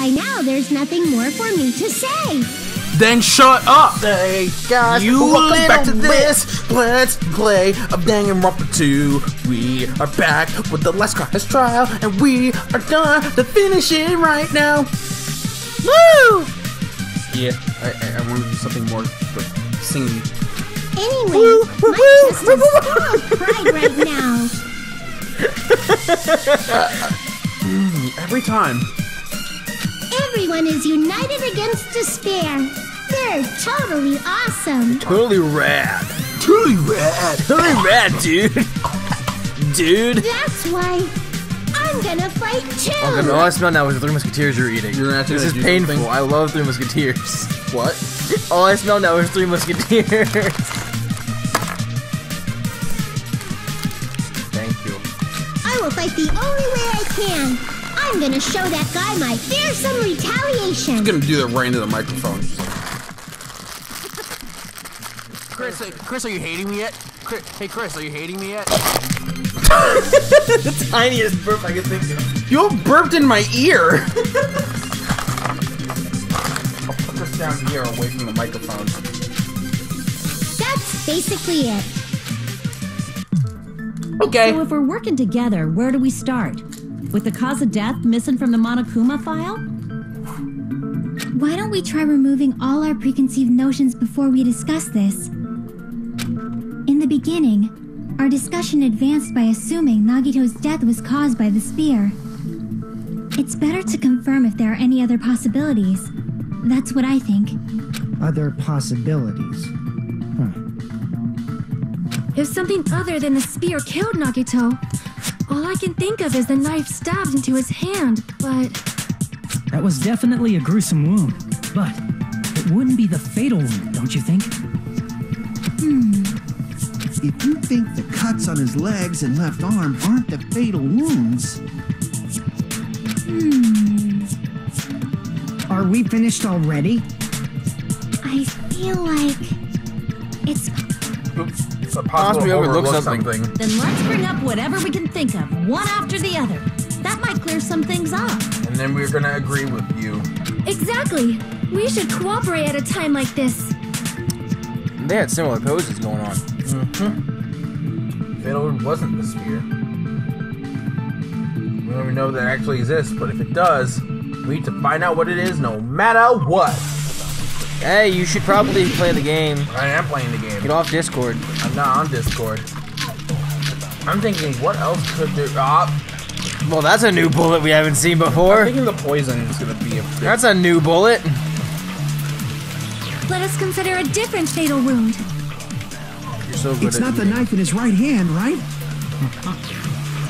By now, there's nothing more for me to say. Then shut up! Hey guys, Welcome back to this Let's Play of DanganRonpa 2. We are back with the last class trial, and we are gonna finish it right now. Woo! Yeah, I want to do something more singing. Anyway, my chest is full of pride right now. Every time. Everyone is united against despair. They're totally awesome. totally rad. Totally rad. Totally rad, dude. Dude. That's why I'm gonna fight too. Oh, God, all I smell now is the Three Musketeers you're eating. You're actually this is painful. I love Three Musketeers. What? All I smell now is Three Musketeers. Thank you. I will fight the only way I can. I'm gonna show that guy my fearsome retaliation. I'm gonna do that right into the microphone. Chris, are you hating me yet? Hey, Chris, are you hating me yet? The tiniest burp I can think of. You burped in my ear. I'll put this down here away from the microphone. That's basically it. Okay. So if we're working together, where do we start? With the cause of death missing from the Monokuma file? Why don't we try removing all our preconceived notions before we discuss this? In the beginning, our discussion advanced by assuming Nagito's death was caused by the spear. It's better to confirm if there are any other possibilities. That's what I think. Other possibilities. If something other than the spear killed Nagito, all I can think of is the knife stabbed into his hand, but... That was definitely a gruesome wound, but it wouldn't be the fatal wound, don't you think? If you think the cuts on his legs and left arm aren't the fatal wounds... Are we finished already? I feel like... it's... Possibly overlook something. Then let's bring up whatever we can think of, one after the other. That might clear some things up. And then we're gonna agree with you. Exactly! We should cooperate at a time like this. They had similar poses going on. Fatal wound wasn't the spear. We don't even know that actually exists, but if it does, we need to find out what it is no matter what. Hey, you should probably play the game. I am playing the game. Get off Discord. I'm not on Discord. I'm thinking, what else could there... Well, that's a new bullet we haven't seen I'm before. thinking the poison is gonna be a bit... That's a new bullet. Let us consider a different fatal wound. You're so good It's at not the reading. knife in his right hand, right?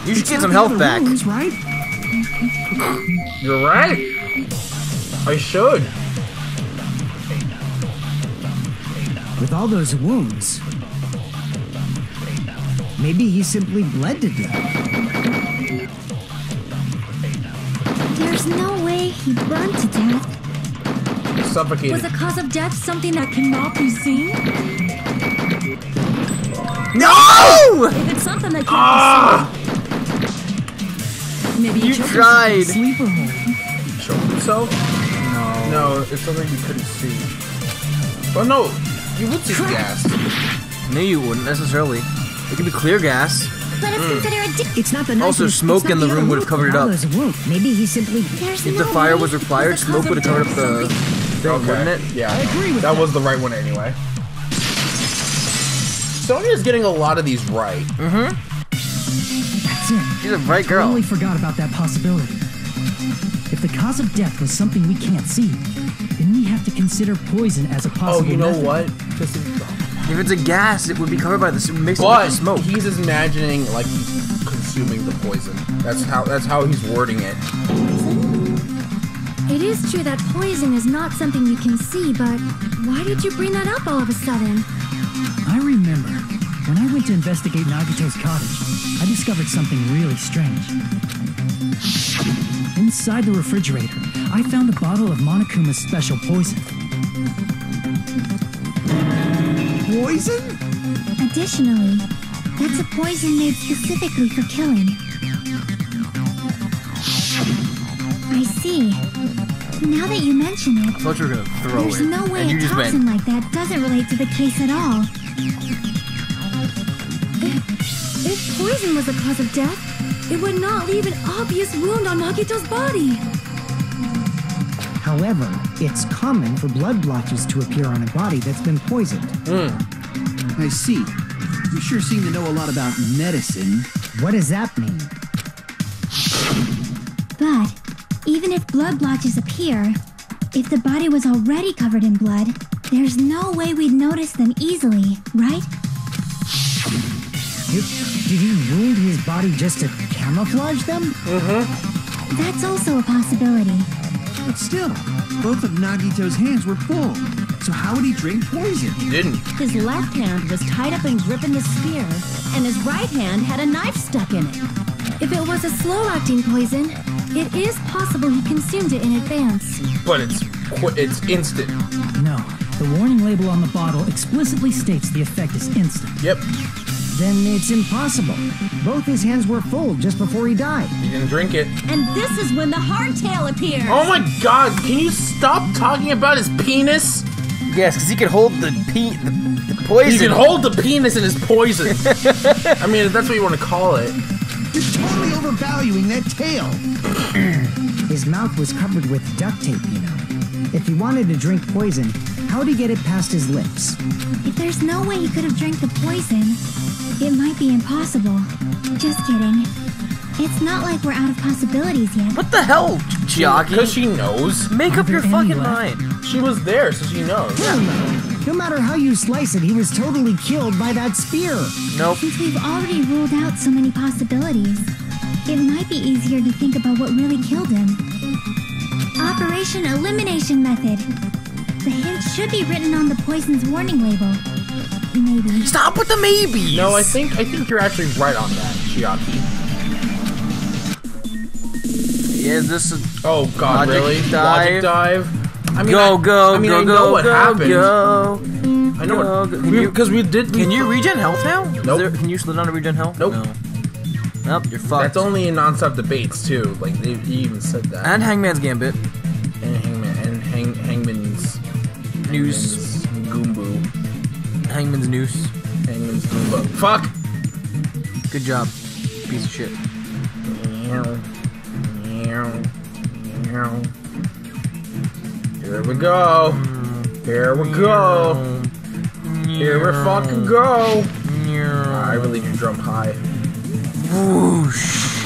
You should It's get not some the health other back. wounds, right? You're right. I should. With all those wounds, maybe he simply bled to death. There's no way he burned to death. Suffocated. Was the cause of death something that cannot be seen? No! If it's something that can't be seen, maybe You choked tried. himself in sleeper hold. Choke himself? No, it's something we couldn't see. Oh no, you would see the gas. No, you wouldn't necessarily. It could be clear gas. Let us consider a It's not the knife. Also, smoke in the room would have covered it up. Maybe he simply... There's If no the fire way was required, the smoke cause would have covered up the thing, wouldn't it? Yeah, I agree with that was the right one anyway. Sonya's getting a lot of these right. That's it. She's a bright girl. Totally forgot about that possibility. If the cause of death was something we can't see, then we have to consider poison as a possible Oh, you know method. what? If it's a gas, it would be covered by the mixed with But the smoke. he's just imagining like he's consuming the poison. That's how he's wording it. It is true that poison is not something we can see, but why did you bring that up all of a sudden? I remember when I went to investigate Nagito's cottage, I discovered something really strange. Inside the refrigerator, I found a bottle of Monokuma's special poison. Poison? Additionally, that's a poison made specifically for killing. I see. Now that you mention it, I thought you were gonna throw there's it. no way and you a just toxin went. like that doesn't relate to the case at all. If poison was the cause of death, it would not leave an obvious wound on Nagito's body. However, it's common for blood blotches to appear on a body that's been poisoned. I see. You sure seem to know a lot about medicine. What does that mean? But even if blood blotches appear, if the body was already covered in blood, there's no way we'd notice them easily, right? Did he wound his body just to camouflage them? That's also a possibility. But still, both of Nagito's hands were full. So how would he drink poison? Didn't. His left hand was tied up and gripping the spear, and his right hand had a knife stuck in it. If it was a slow-acting poison, it is possible he consumed it in advance. But it's instant. No, the warning label on the bottle explicitly states the effect is instant. Yep. Then it's impossible. Both his hands were full just before he died. He didn't drink it. And this is when the hardtail appears. Oh my god, can you stop talking about his penis? Yes, because he can hold the poison. He can hold the penis in his poison. I mean, if that's what you want to call it. You're totally overvaluing that tail. His mouth was covered with duct tape, you know. If he wanted to drink poison, how'd he get it past his lips? If there's no way he could have drank the poison, it might be impossible. Just kidding. It's not like we're out of possibilities yet. What the hell, Chiaki? Because she knows. Make up your there fucking any left? mind. She was there, so she knows. Hell no. No matter how you slice it, he was totally killed by that spear. Nope. Since we've already ruled out so many possibilities, it might be easier to think about what really killed him. Operation Elimination Method. The hint should be written on the poison's warning label. Maybe. Stop with the maybes. No, I think you're actually right on that, Chiaki. Is this a Oh god, Logic really? dive? Logic dive? I mean, go, I mean, I know what happened. Go. I know Go, what go. because we did. Can you regen health now? Nope. Can you slow down to regen health? Nope. No. Nope, you're fucked. That's only in non-stop debates too. Like he even said that. And Hangman's Gambit. And Hangman's Noose. Goombo. Hangman's Noose. Hangman's Goomba. Fuck. Good job. Piece of shit. Here we go. Here we go. Here we fucking go. I really need to jump high. Whoosh.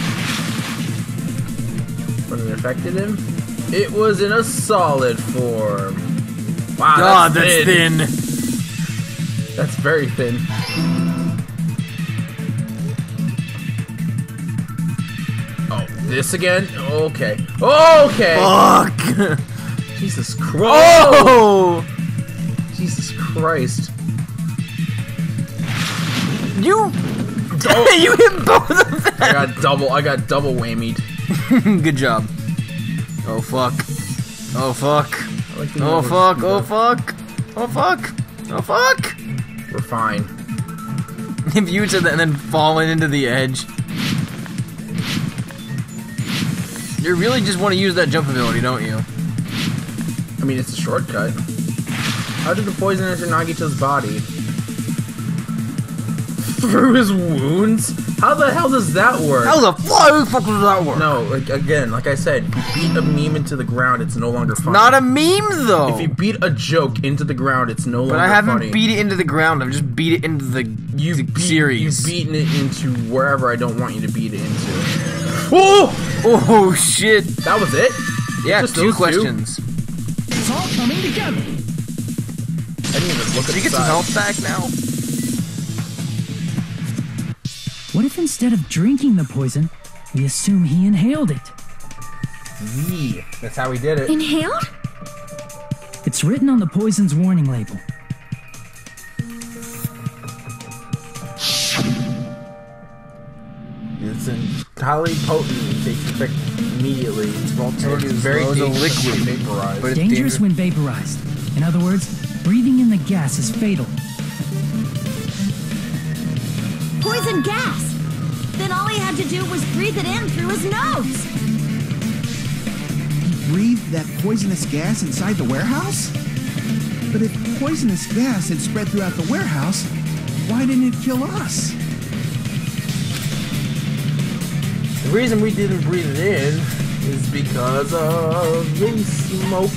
When it affected him, it was in a solid form. Wow, God, that's thin. That's very thin. Oh, this again? Okay. Okay. Fuck. Jesus Christ. Oh! Jesus Christ. You Oh. you hit both of them. I got double whammied. Good job. Oh fuck. Oh fuck. I like the Oh numbers. fuck. Oh fuck. Oh fuck. Oh fuck. We're fine. If you had said that and then fallen into the edge. You really just want to use that jump ability, don't you? I mean, it's a shortcut. How did the poison enter Nagito's body? Through his wounds? How the hell does that work? How the fuck does that work? No, like I said, if you beat a meme into the ground, it's no longer funny. Not a meme though. If you beat a joke into the ground, it's no longer But I haven't funny. beat it into the ground. I've just beat it into the series. You've beaten it into wherever I don't want you to beat it into. Oh! Oh shit. That was it? Yeah, Just two those questions. It's all coming together. I didn't even look at Did you get the some side. health back now? What if instead of drinking the poison, we assume he inhaled it? Yeah, that's how we did it. Inhaled? It's written on the poison's warning label. It's highly potent. It takes effect immediately. It's Volatility is very low as a dangerous when liquid. vaporized. But it's Dangerous when vaporized. In other words, breathing in the gas is fatal. Poison gas! Then all he had to do was breathe it in through his nose! breathed that poisonous gas inside the warehouse? But if poisonous gas had spread throughout the warehouse, why didn't it kill us? The reason we didn't breathe it in is because of the smoke.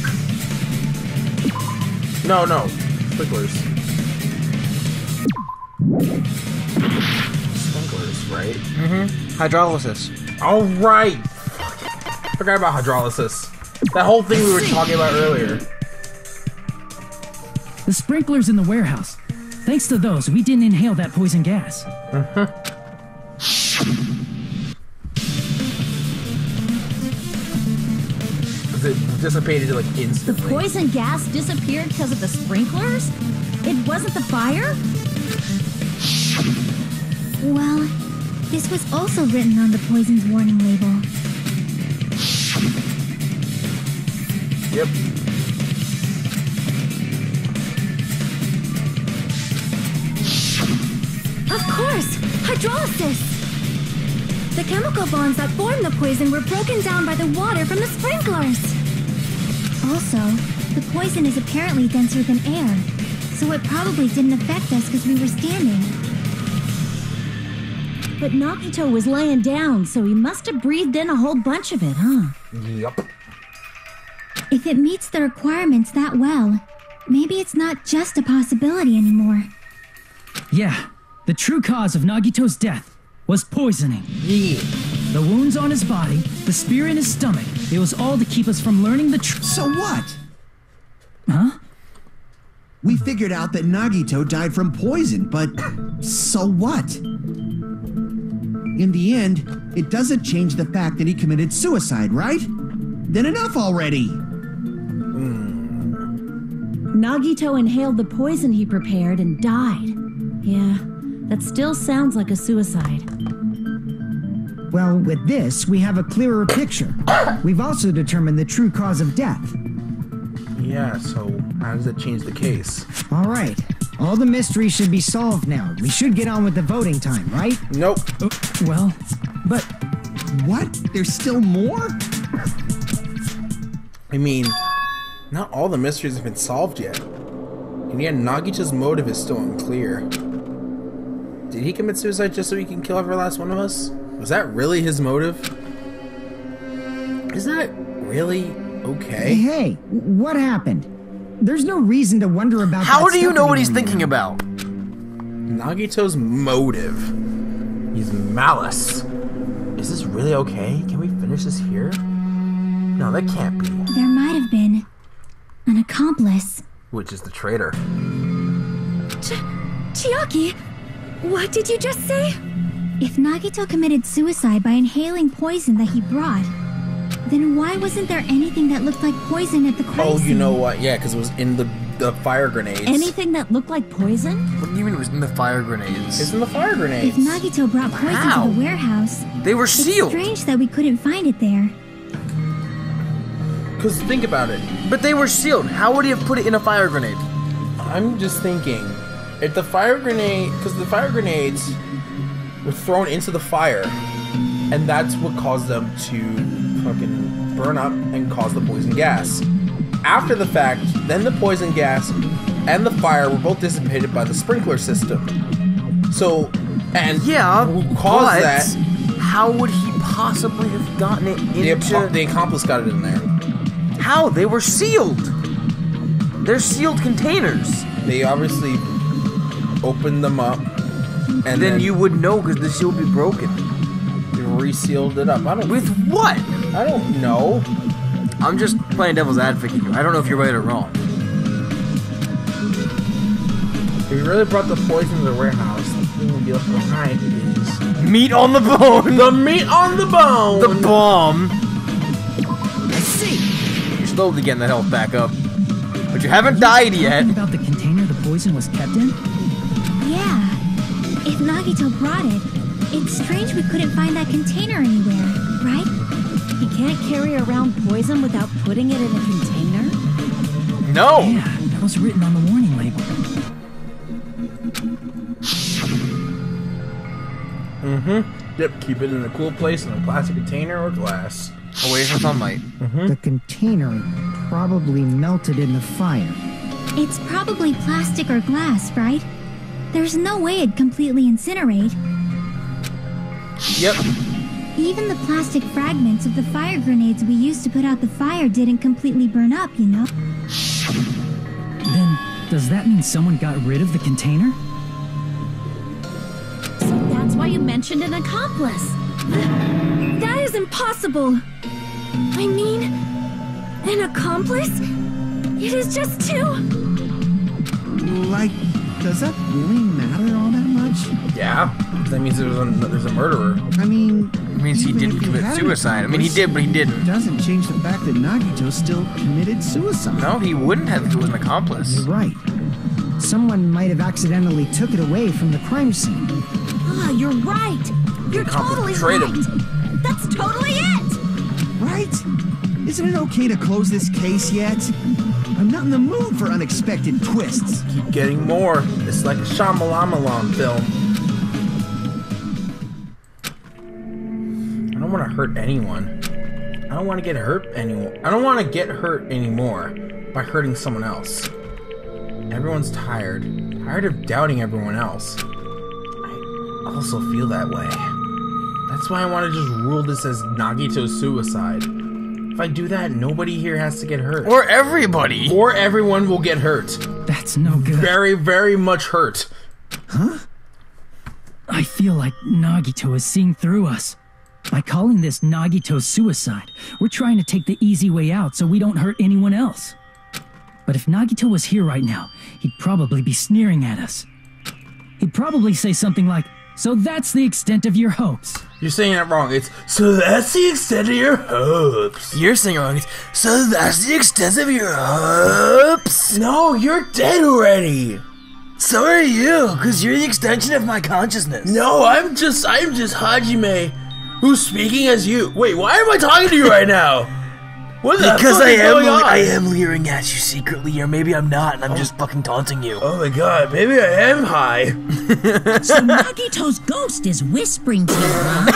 No. Sprinklers. Sprinklers, right? Hydrolysis. Alright! Forgot about hydrolysis. That whole thing we were talking about earlier. The sprinklers in the warehouse. Thanks to those, we didn't inhale that poison gas. It dissipated like The instantly. poison gas disappeared because of the sprinklers? It wasn't the fire? Well, this was also written on the poison's warning label. Yep. Of course! Hydrolysis! The chemical bonds that formed the poison were broken down by the water from the sprinklers. Also, the poison is apparently denser than air, so it probably didn't affect us because we were standing. But Nagito was laying down, so he must have breathed in a whole bunch of it, huh? Yep. If it meets the requirements that well, maybe it's not just a possibility anymore. Yeah, the true cause of Nagito's death was poisoning. Yeah. The wounds on his body, the spear in his stomach, it was all to keep us from learning the truth. So what? Huh? We figured out that Nagito died from poison, but so what? In the end, it doesn't change the fact that he committed suicide, right? Then enough already! Nagito inhaled the poison he prepared and died. Yeah, that still sounds like a suicide. Well, with this, we have a clearer picture. We've also determined the true cause of death. Yeah, so how does that change the case? All right. All the mysteries should be solved now. We should get on with the voting time, right? Nope. Well, But what? There's still more? I mean, not all the mysteries have been solved yet. And yet Nagito's motive is still unclear. Did he commit suicide just so he can kill every last one of us? Was that really his motive? Is that really okay? Hey, what happened? There's no reason to wonder about How that do you stuff know what he's anymore. thinking about? Nagito's motive. He's malice. Is this really okay? Can we finish this here? No, that can't be. There might have been an accomplice. Which is the traitor. Chiaki, what did you just say? If Nagito committed suicide by inhaling poison that he brought, then why wasn't there anything that looked like poison at the crime Oh, you scene? know what? Yeah, because it was in the fire grenades. Anything that looked like poison? What do you mean it was in the fire grenades? It's in the fire If grenades. Nagito brought poison How? to the warehouse, They were it's sealed. strange that we couldn't find it there. Because think about it. But they were sealed. How would he have put it in a fire grenade? I'm just thinking, if the fire grenade, because the fire grenades were thrown into the fire, and that's what caused them to fucking burn up and cause the poison gas. After the fact, then the poison gas and the fire were both dissipated by the sprinkler system. So, and Yeah, who caused but that? how would he possibly have gotten it into... The accomplice got it in there. How? They were sealed. They're sealed containers. They obviously opened them up, and then you would know because the seal would be broken. they resealed it up. With what? I don't know. I'm just playing devil's advocate here. I don't know if you're right or wrong. If you really brought the poison to the warehouse, the thing would be left behind is Meat on the bone. the meat on the bone. The bomb. I see. You're slowly getting that health back up. But you haven't died yet. Talking about the container the poison was kept in? Yeah. If Nagito brought it, it's strange we couldn't find that container anywhere, right? He can't carry around poison without putting it in a container? No. Yeah, that was written on the warning label. Yep, keep it in a cool place in a plastic container or glass. Away from sunlight. The container probably melted in the fire. It's probably plastic or glass, right? There's no way it'd completely incinerate. Yep. Even the plastic fragments of the fire grenades we used to put out the fire didn't completely burn up, you know? Then, does that mean someone got rid of the container? So that's why you mentioned an accomplice. That is impossible. I mean, an accomplice? It is just two. Like, does that really matter all that much? Yeah. That means there's a murderer. I mean, It means he even didn't if commit had an suicide. I mean, he accomplice, did, but he didn't. It doesn't change the fact that Nagito still committed suicide. No, he wouldn't have if he was an accomplice. You're right. Someone might have accidentally took it away from the crime scene. Ah, you're right. You're totally betrayed right. him. That's totally it. Right? Isn't it okay to close this case yet? I'm not in the mood for unexpected twists. Keep getting more. It's like a Shyamalan film. I don't want to hurt anyone. I don't want to get hurt anyone. I don't want to get hurt anymore by hurting someone else. Everyone's tired. Tired of doubting everyone else. I also feel that way. That's why I want to just rule this as Nagito's suicide. If I do that, nobody here has to get hurt. Or everybody. Or everyone will get hurt. That's no good. Very, very much hurt. Huh? I feel like Nagito is seeing through us. By calling this Nagito's suicide, we're trying to take the easy way out so we don't hurt anyone else. But if Nagito was here right now, he'd probably be sneering at us. He'd probably say something like, "So that's the extent of your hopes." You're saying it wrong. It's, so that's the extent of your hopes. You're saying it wrong. It's, so that's the extent of your hopes. No, you're dead already. So are you, because you're the extension of my consciousness. No, I'm just Hajime, who's speaking as you. Wait, why am I talking to you right now? What the Because fuck is going on? I am leering at you secretly, or maybe I'm not, and I'm just fucking taunting you. Oh my god, maybe I am high. So Nagito's ghost is whispering to you, huh?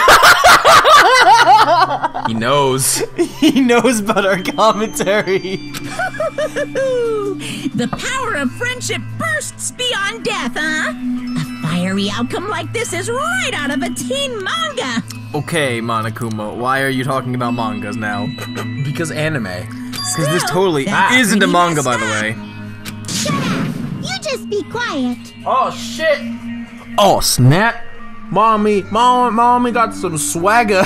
He knows. He knows about our commentary. The power of friendship bursts beyond death, huh? A fiery outcome like this is right out of a teen manga. Okay, Monokuma, why are you talking about mangas now? Because anime. Because this totally that's isn't a pretty manga, messed by the up. way. Shut up! You just be quiet. Oh shit! Oh snap! Mommy got some swagger.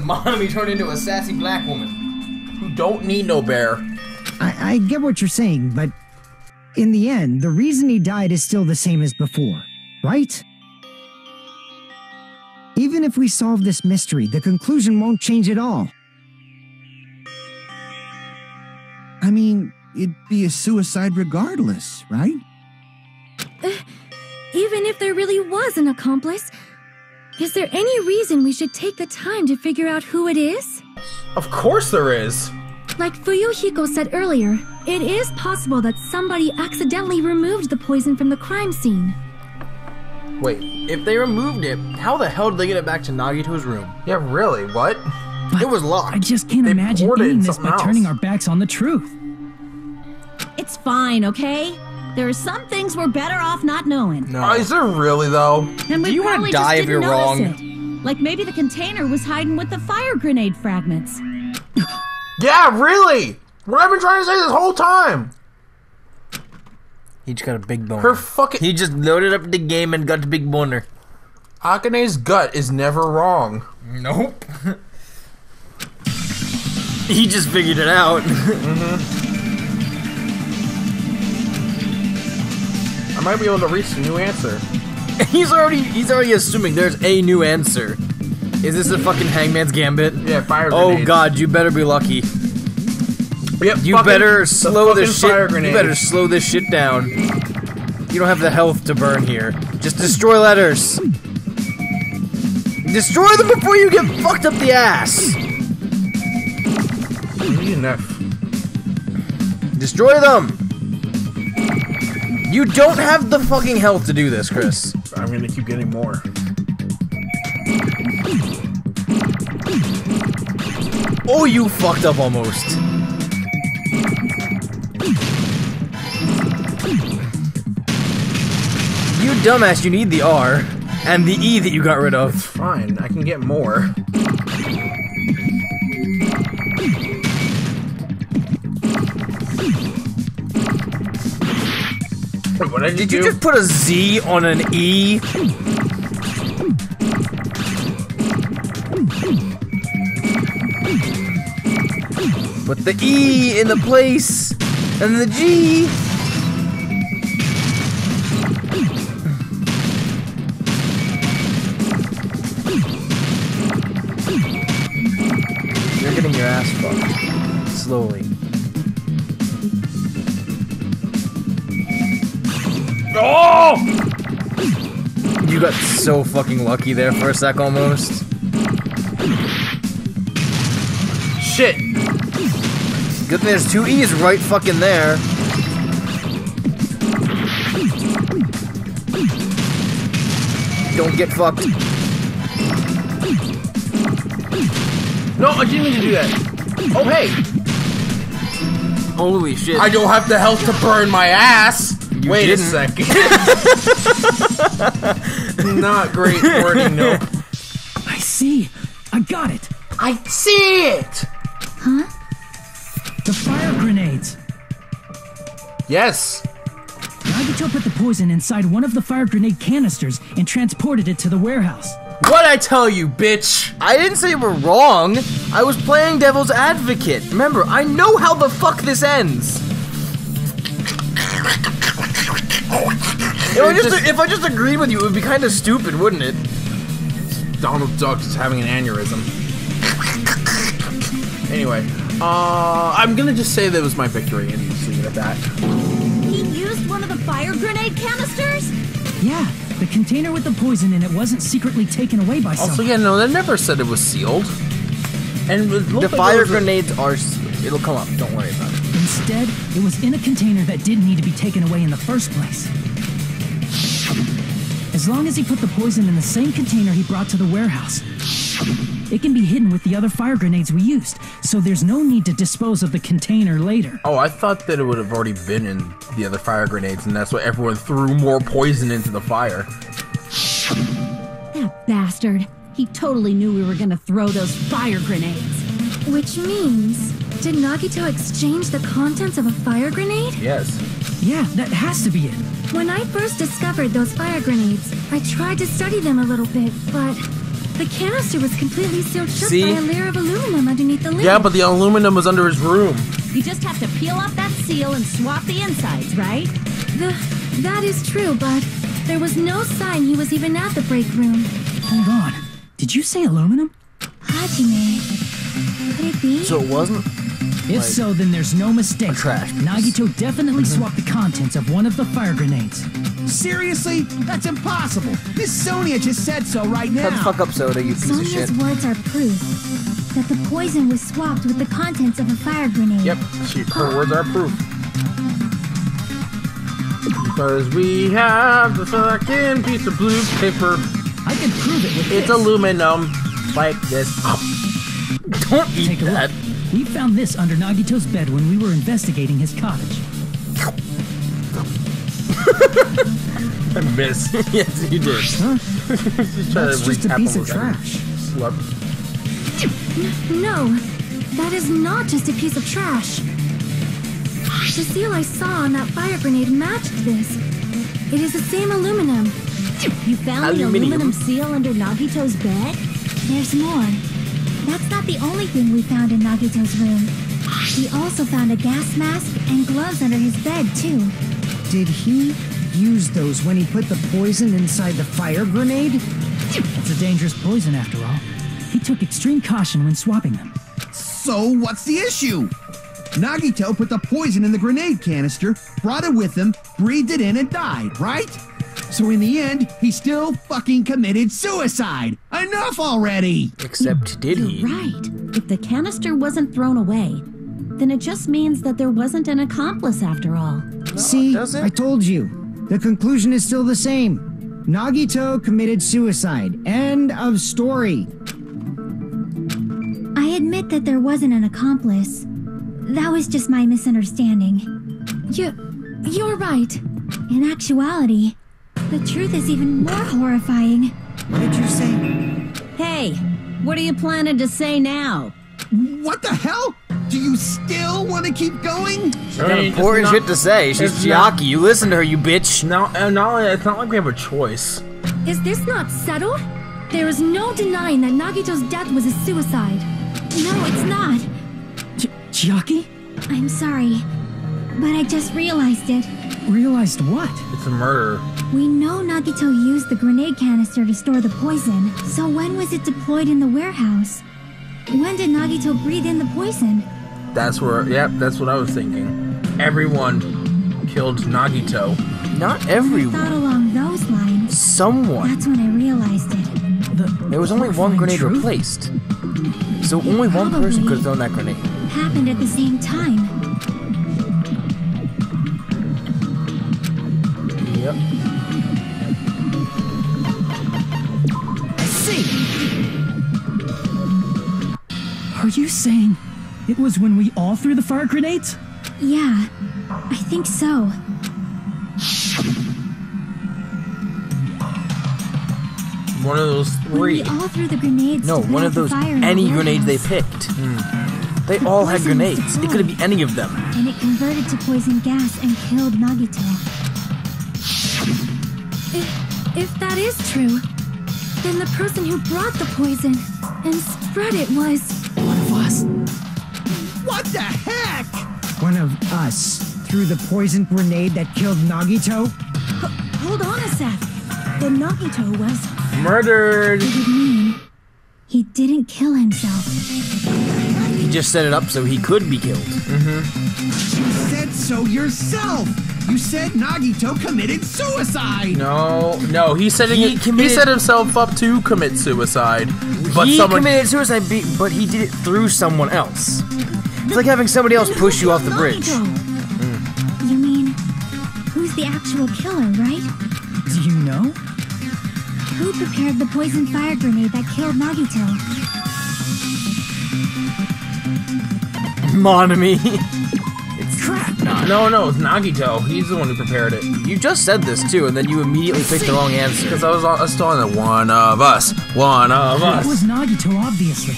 Mommy turned into a sassy black woman. Who don't need no bear. I get what you're saying, but in the end, the reason he died is still the same as before, right? Even if we solve this mystery, the conclusion won't change at all. I mean, it'd be a suicide regardless, right? Even if there really was an accomplice, is there any reason we should take the time to figure out who it is? Of course there is. Like Fuyuhiko said earlier, it is possible that somebody accidentally removed the poison from the crime scene. Wait, if they removed it, how the hell did they get it back to Nagito's room? Yeah, really? What? But It was locked. I just can't They imagine poured it in ending this something by else. turning our backs on the truth. It's fine, okay? There are some things we're better off not knowing. No. Is there really though? And we Do you wanna probably die just if didn't you're notice wrong? it. Like maybe the container was hiding with the fire grenade fragments. Yeah, really. What I've been trying to say this whole time. He just got a big boner. Her fucking He just loaded up the game and got a big boner. Akane's gut is never wrong. Nope. He just figured it out. I might be able to reach a new answer. He's already assuming there's a new answer. Is this a fucking Hangman's Gambit? Yeah, fire Oh grenades. god, you better be lucky. Yep, You fucking- better the slow fucking this shit. fire You grenade. better slow this shit down. You don't have the health to burn here. Just destroy letters. Destroy them before you get fucked up the ass. Enough. Destroy them. You don't have the fucking health to do this, Chris. I'm gonna keep getting more. Oh, you fucked up almost. You dumbass, you need the R and the E that you got rid of. Fine, I can get more. What did you just put a Z on an E? Put the E in the place and the G. You're getting your ass fucked. Slowly. Oh! You got so fucking lucky there for a sec almost. Shit! Good thing there's 2 E's right fucking there. Don't get fucked. No, I didn't mean to do that. Oh, hey! Holy shit. I don't have the health to burn my ass! Wait a second. Not great wording, no. I see. I got it. I see it! Huh? The fire grenades. Yes. Nagito put the poison inside one of the fire grenade canisters and transported it to the warehouse. What'd I tell you, bitch? I didn't say you were wrong. I was playing devil's advocate. Remember, I know how the fuck this ends. If I just agreed with you, it would be kind of stupid, wouldn't it? Donald Duck is having an aneurysm. Anyway, I'm gonna just say that was my victory and just leave it at that. He used one of the fire grenade canisters? Yeah, the container with the poison in it wasn't secretly taken away by someone. Also, yeah, no, they never said it was sealed. And the fire grenades are... It'll come up, don't worry about it. Instead, it was in a container that didn't need to be taken away in the first place. As long as he put the poison in the same container he brought to the warehouse, it can be hidden with the other fire grenades we used, so there's no need to dispose of the container later. Oh, I thought that it would have already been in the other fire grenades, and that's why everyone threw more poison into the fire. That bastard. He totally knew we were gonna throw those fire grenades. Which means, did Nagito exchange the contents of a fire grenade? Yes. Yeah, that has to be it. When I first discovered those fire grenades, I tried to study them a little bit, but the canister was completely sealed shut by a layer of aluminum underneath the lid. Yeah, but the aluminum was under his room. You just have to peel off that seal and swap the insides, right? That is true, but there was no sign he was even at the break room. Hold on. Did you say aluminum? Hajime. Could it be? So it wasn't? If so, then there's no mistake. Trash. Nagito definitely swapped the contents of one of the fire grenades. Seriously? That's impossible. Miss Sonia just said so right now. Shut the fuck up, Soda, you piece of Sonia's shit. words are proof that the poison was swapped with the contents of a fire grenade. Yep, her words are proof. Because we have the fucking piece of blue paper. I can prove it with It's this. aluminum, like this. Don't eat Take a that. look. We found this under Nagito's bed when we were investigating his cottage. I missed. Yes, you did. Huh? That's just a piece of trash. No, that is not just a piece of trash. The seal I saw on that fire grenade matched this. It is the same aluminum. You found the aluminum seal under Nagito's bed? There's more. That's not the only thing we found in Nagito's room. We also found a gas mask and gloves under his bed, too. Did he use those when he put the poison inside the fire grenade? It's a dangerous poison, after all. He took extreme caution when swapping them. So what's the issue? Nagito put the poison in the grenade canister, brought it with him, breathed it in, and died, right? So in the end, he still fucking committed suicide. Enough already! Except did he? You're right. If the canister wasn't thrown away, then it just means that there wasn't an accomplice after all. See, does it? I told you. The conclusion is still the same. Nagito committed suicide. End of story. I admit that there wasn't an accomplice. That was just my misunderstanding. You're right. In actuality, the truth is even more horrifying. What did you say? Hey, what are you planning to say now? What the hell? Do you still want to keep going? She's got important shit to say. She's Chiaki. You listen to her, you bitch. No, it's not like we have a choice. Is this not settled? There is no denying that Nagito's death was a suicide. No, it's not. Chiaki? I'm sorry, but I just realized it. Realized what? It's a murder. We know Nagito used the grenade canister to store the poison, so when was it deployed in the warehouse? When did Nagito breathe in the poison? That's what I was thinking. Everyone killed Nagito. Not I everyone. thought along those lines. Someone. That's when I realized it. There was only one grenade replaced. So only one person could have thrown that grenade. Happened at the same time. Yep. I see. Are you saying it was when we all threw the fire grenades? Yeah, I think so. One of those three. We all threw the grenades. No, to one put of out the those, fire in the any grenades they warehouse. picked. They all had poison was grenades. It could be any of them. And it converted to poison gas and killed Nagito. If that is true, then the person who brought the poison and spread it was... One of us. What the heck? One of us threw the poison grenade that killed Nagito? Hold on a sec. The Nagito was... Murdered. What did it mean? He didn't kill himself. He just set it up so he could be killed. You said so yourself. You said Nagito committed suicide. No, he said He he set himself up to commit suicide. But He someone committed suicide, but he did it through someone else. It's like having somebody else push you off the bridge. You mean, who's the actual killer, right? Do you know? Who prepared the poison fire grenade that killed Nagito? Monami. Crap! No, it's Nagito. He's the one who prepared it. You just said this too, and then you immediately picked the wrong answer. Because I was still on the one of us. One of It was us. Nagito, obviously.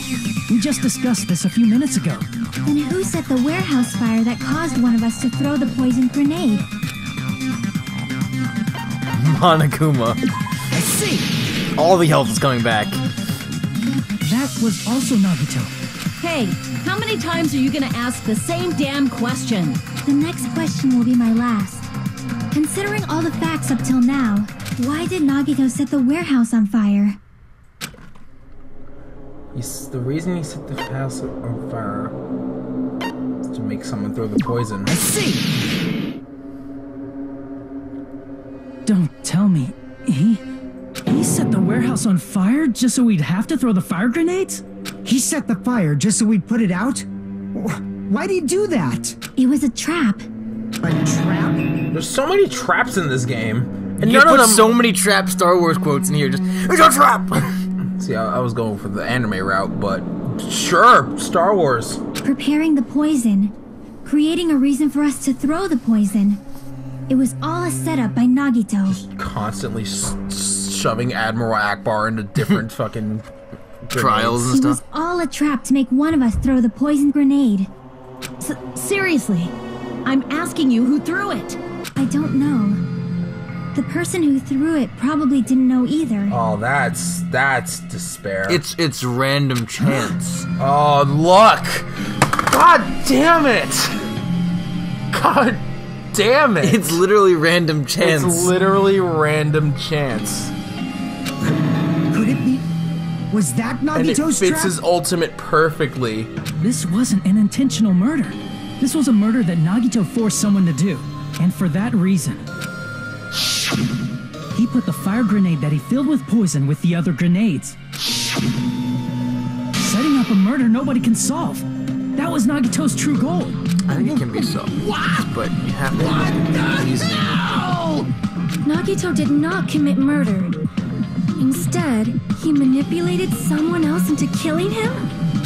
We just discussed this a few minutes ago. Then who set the warehouse fire that caused one of us to throw the poison grenade? Monokuma. I see! All the health is coming back. That was also Nagito. Hey, how many times are you gonna ask the same damn question? The next question will be my last. Considering all the facts up till now, why did Nagito set the warehouse on fire? The reason he set the house on fire is to make someone throw the poison. I see! Don't tell me. He set the warehouse on fire just so we'd have to throw the fire grenades? He set the fire just so we'd put it out? Why'd he do that? It was a trap. A trap? There's so many traps in this game, and You none of put them. so many trap Star Wars quotes in here. Just, it's a trap! See, I was going for the anime route, but sure, Star Wars. Preparing the poison. Creating a reason for us to throw the poison. It was all a setup by Nagito. Constantly shoving Admiral Akbar into different fucking Trials and It stuff. was all a trap to make one of us throw the poison grenade. Seriously, I'm asking you who threw it. I don't know. The person who threw it probably didn't know either. Oh, that's despair. It's random chance. Oh, luck! God damn it! God damn it! It's literally random chance. It's literally random chance. Could it be? Was that And it Nagito's fits trap? his ultimate perfectly. This wasn't an intentional murder. This was a murder that Nagito forced someone to do. And for that reason, he put the fire grenade that he filled with poison with the other grenades. Setting up a murder nobody can solve. That was Nagito's true goal. I think it can be solved. But you have to have reasoning. Nagito did not commit murder. Instead, he manipulated someone else into killing him?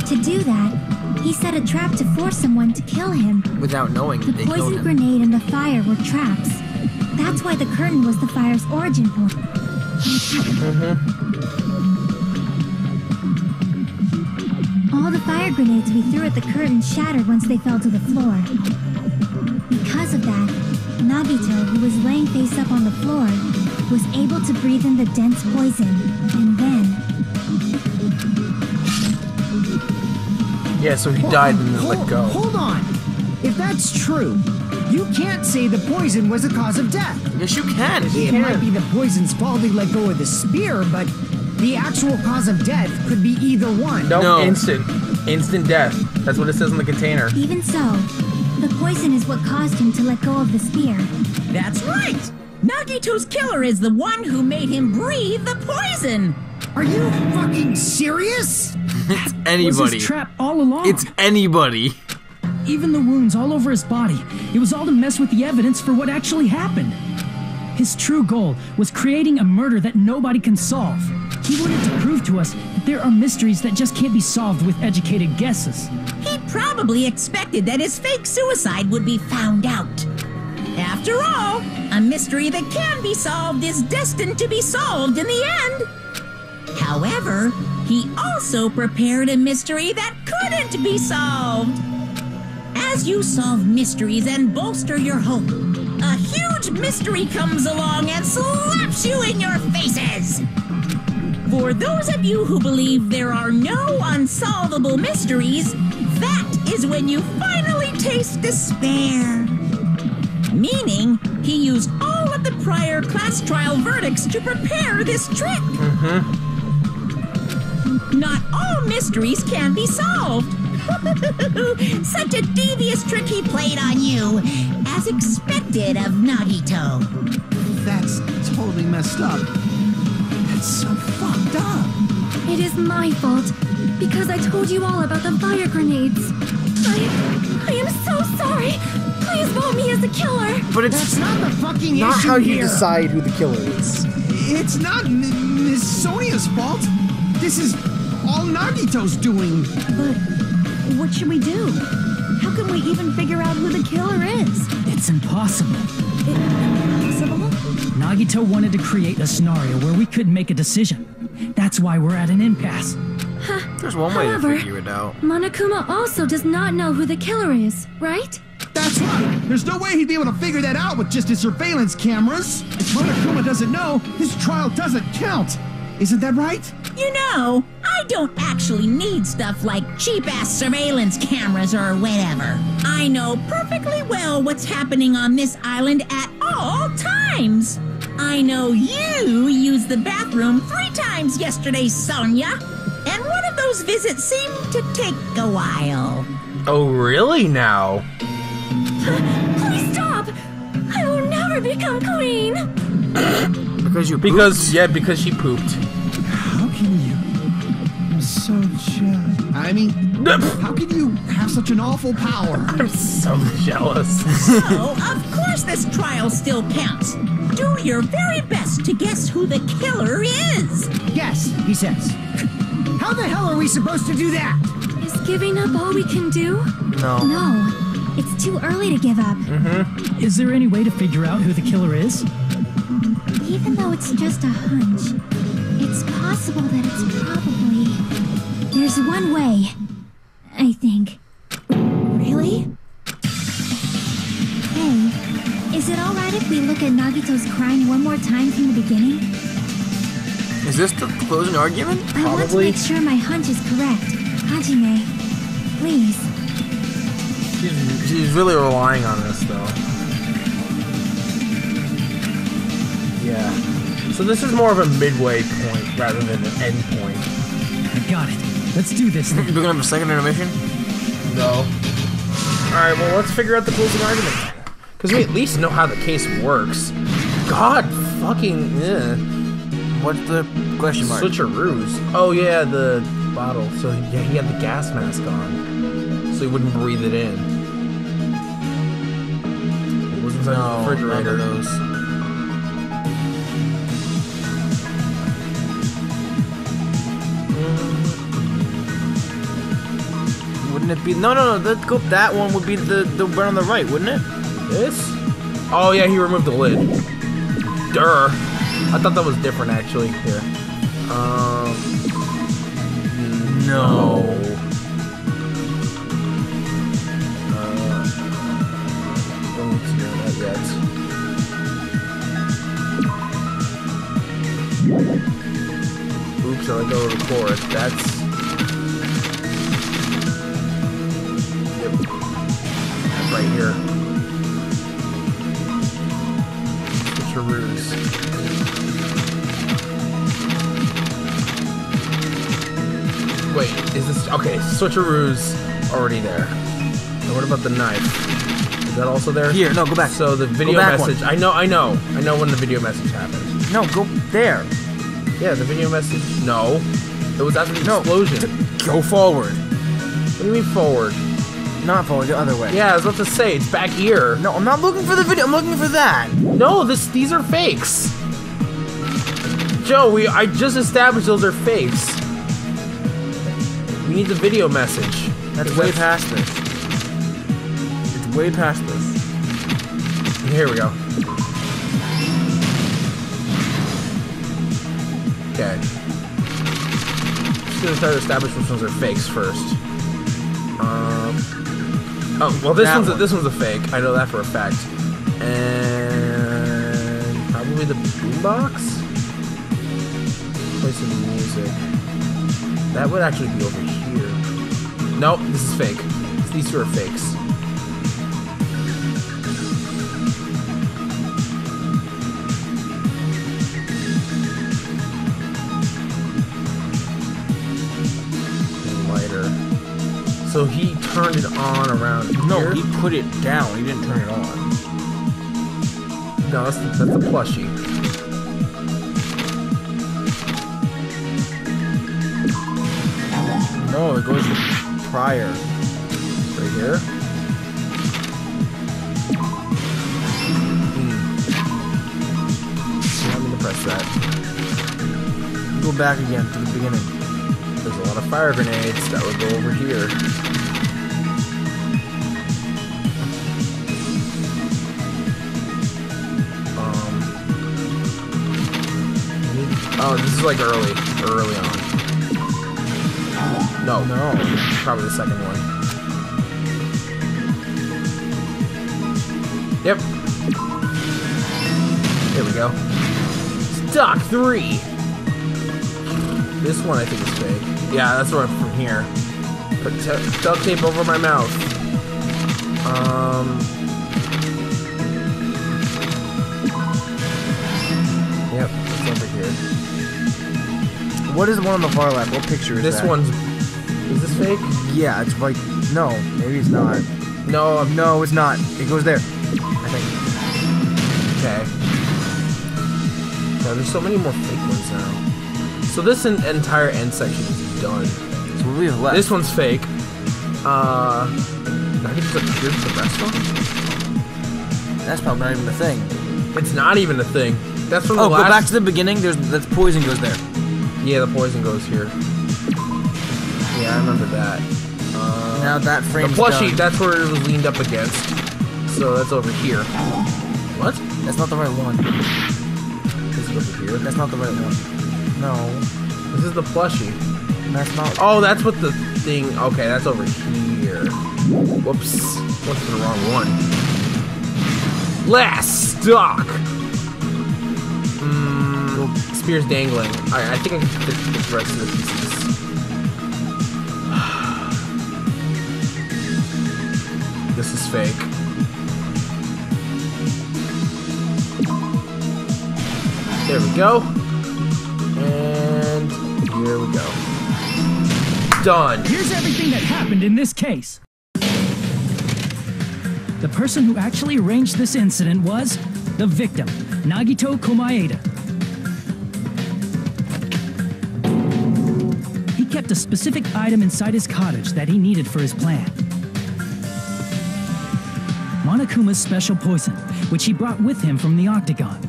To To do that, he set a trap to force someone to kill him. Without knowing The they killed poison him. grenade and the fire were traps. That's why the curtain was the fire's origin point. All the fire grenades we threw at the curtain shattered once they fell to the floor. Because of that, Nagito, who was laying face up on the floor, was able to breathe in the dense poison, and then... Yeah, so he died and then let go. Hold on! If that's true, you can't say the poison was the cause of death. Yes, you can. It might be the poison's fault he let go of the spear, but the actual cause of death could be either one. No, instant death. That's what it says on the container. Even so, the poison is what caused him to let go of the spear. That's right! Nagito's killer is the one who made him breathe the poison! Are you fucking serious? It's anybody. Was his trap all along. It's anybody. Even the wounds all over his body. It was all to mess with the evidence for what actually happened. His true goal was creating a murder that nobody can solve. He wanted to prove to us that there are mysteries that just can't be solved with educated guesses. He probably expected that his fake suicide would be found out. After all, a mystery that can be solved is destined to be solved in the end. However, he also prepared a mystery that couldn't be solved. As you solve mysteries and bolster your hope, a huge mystery comes along and slaps you in your faces. For those of you who believe there are no unsolvable mysteries, that is when you finally taste despair. Meaning, he used all of the prior class trial verdicts to prepare this trick. Not all mysteries can be solved. Such a devious trick he played on you, as expected of Nagito. That's totally messed up. That's so fucked up. It is my fault, because I told you all about the fire grenades. I am so sorry. Please vote me as the killer. But That's not the fucking not issue how you here. decide who the killer is. It's not Miss Sonia's fault. This is all Nagito's doing. But what should we do? How can we even figure out who the killer is? It's impossible. Impossible? Nagito wanted to create a scenario where we couldn't make a decision. That's why we're at an impasse. There's one way to However, figure it out. Monokuma also does not know who the killer is, right? That's right. There's no way he'd be able to figure that out with just his surveillance cameras. If Monokuma doesn't know, his trial doesn't count. Isn't that right? You know, I don't actually need stuff like cheap-ass surveillance cameras or whatever. I know perfectly well what's happening on this island at all times. I know you used the bathroom 3 times yesterday, Sonia. And one of those visits seemed to take a while. Oh, really now? Please stop! I will never become queen! Because you pooped? Because she pooped. How can you? I'm so jealous. I mean, how can you have such an awful power? I'm so jealous. So, of course this trial still counts. Do your very best to guess who the killer is. Yes, he says. How the hell are we supposed to do that? Is giving up all we can do? No. No, it's too early to give up. Is there any way to figure out who the killer is? Even though it's just a hunch, it's possible that it's probably... There's one way, I think. Really? Hey, is it alright if we look at Nagito's crime one more time from the beginning? Is this the closing argument? I want to make sure my hunch is correct. Hajime, please. She's really relying on this, though. Yeah. So this is more of a midway point rather than an end point. I got it. Let's do this then. We're gonna have a second intermission? No. Alright, well, let's figure out the closing argument. Because we at least know how the case works. God fucking... What's the question mark? Switcheroos. Oh, yeah, the bottle. So, yeah, he had the gas mask on. So he wouldn't breathe it in. It was inside the refrigerator. None of those. Wouldn't it be? No. That one would be the one on the right, wouldn't it? This? Oh yeah, he removed the lid. Durr. I thought that was different actually. Here. No. Don't know that yet. Oops, I let go of the cord. That's. Yep. That's right here. Switcheroos. Wait, is this okay? Switcheroo's already there. And what about the knife? Is that also there? Here, no, go back. So the video message. I know when the video message happened. No, go there. Yeah, the video message. No, it was after the explosion. Go forward. What do you mean forward? Not forward, the other way. Yeah, I was about to say it's back here. No, I'm not looking for the video. I'm looking for that. No, these are fakes. Joe, I just established those are fakes. We need the video message. That's way past this. It's way past this. Here we go. Okay. Just gonna try to establish which ones are fakes first. Oh well, this one's a fake. I know that for a fact. And probably the boombox. Play some music. That would actually be over here. Nope, this is fake. These two are fakes. Lighter. So he turned it on around here? No, he put it down. He didn't turn it on. No, that's the plushie. No, it goes prior. Right here. I'm gonna press that. Go back again to the beginning. There's a lot of fire grenades that would go over here. Oh, this is like early on. No, probably the second one. Yep. There we go. Stock 3. This one I think is fake. Yeah, that's right from here. Put duct tape over my mouth. Yep, it's over here. What is the one on the far left? What picture is this that? Is this fake? Yeah, it's right. No, maybe it's not. No, no, it's not. It goes there, I think. Okay. No, there's so many more fake ones now. So this entire end section is done. So we have left. This one's fake. I think it's here's the restaurant. That's probably not even a thing. It's not even a thing. That's from the last. Go back to the beginning. That poison goes there. Yeah, the poison goes here. Yeah, I remember that. Now that frame's the plushie, done. that's where it was leaned up against. So that's over here. What? That's not the right one. This is over here. That's not the right one. No. This is the plushie. That's not. Oh, that's what the thing. Okay, that's over here. Whoops. Went to the wrong one. Last stock. Spears dangling. I think I can fit the rest of the pieces. This is fake. There we go. And here we go. Done. Here's everything that happened in this case. The person who actually arranged this incident was the victim, Nagito Komaeda. He kept a specific item inside his cottage that he needed for his plan. Monokuma's special poison, which he brought with him from the Octagon.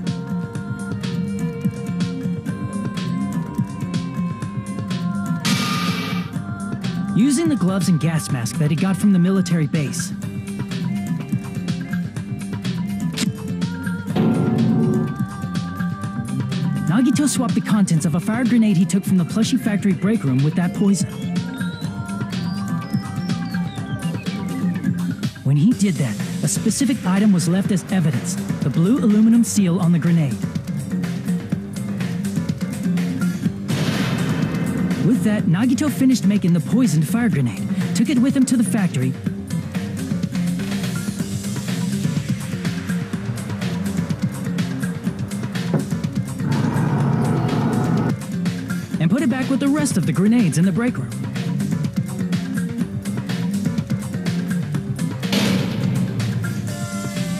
using the gloves and gas mask that he got from the military base. Nagito swapped the contents of a fire grenade he took from the plushie factory break room with that poison. When he did that, a specific item was left as evidence, the blue aluminum seal on the grenade. With that, Nagito finished making the poisoned fire grenade, took it with him to the factory, and put it back with the rest of the grenades in the break room.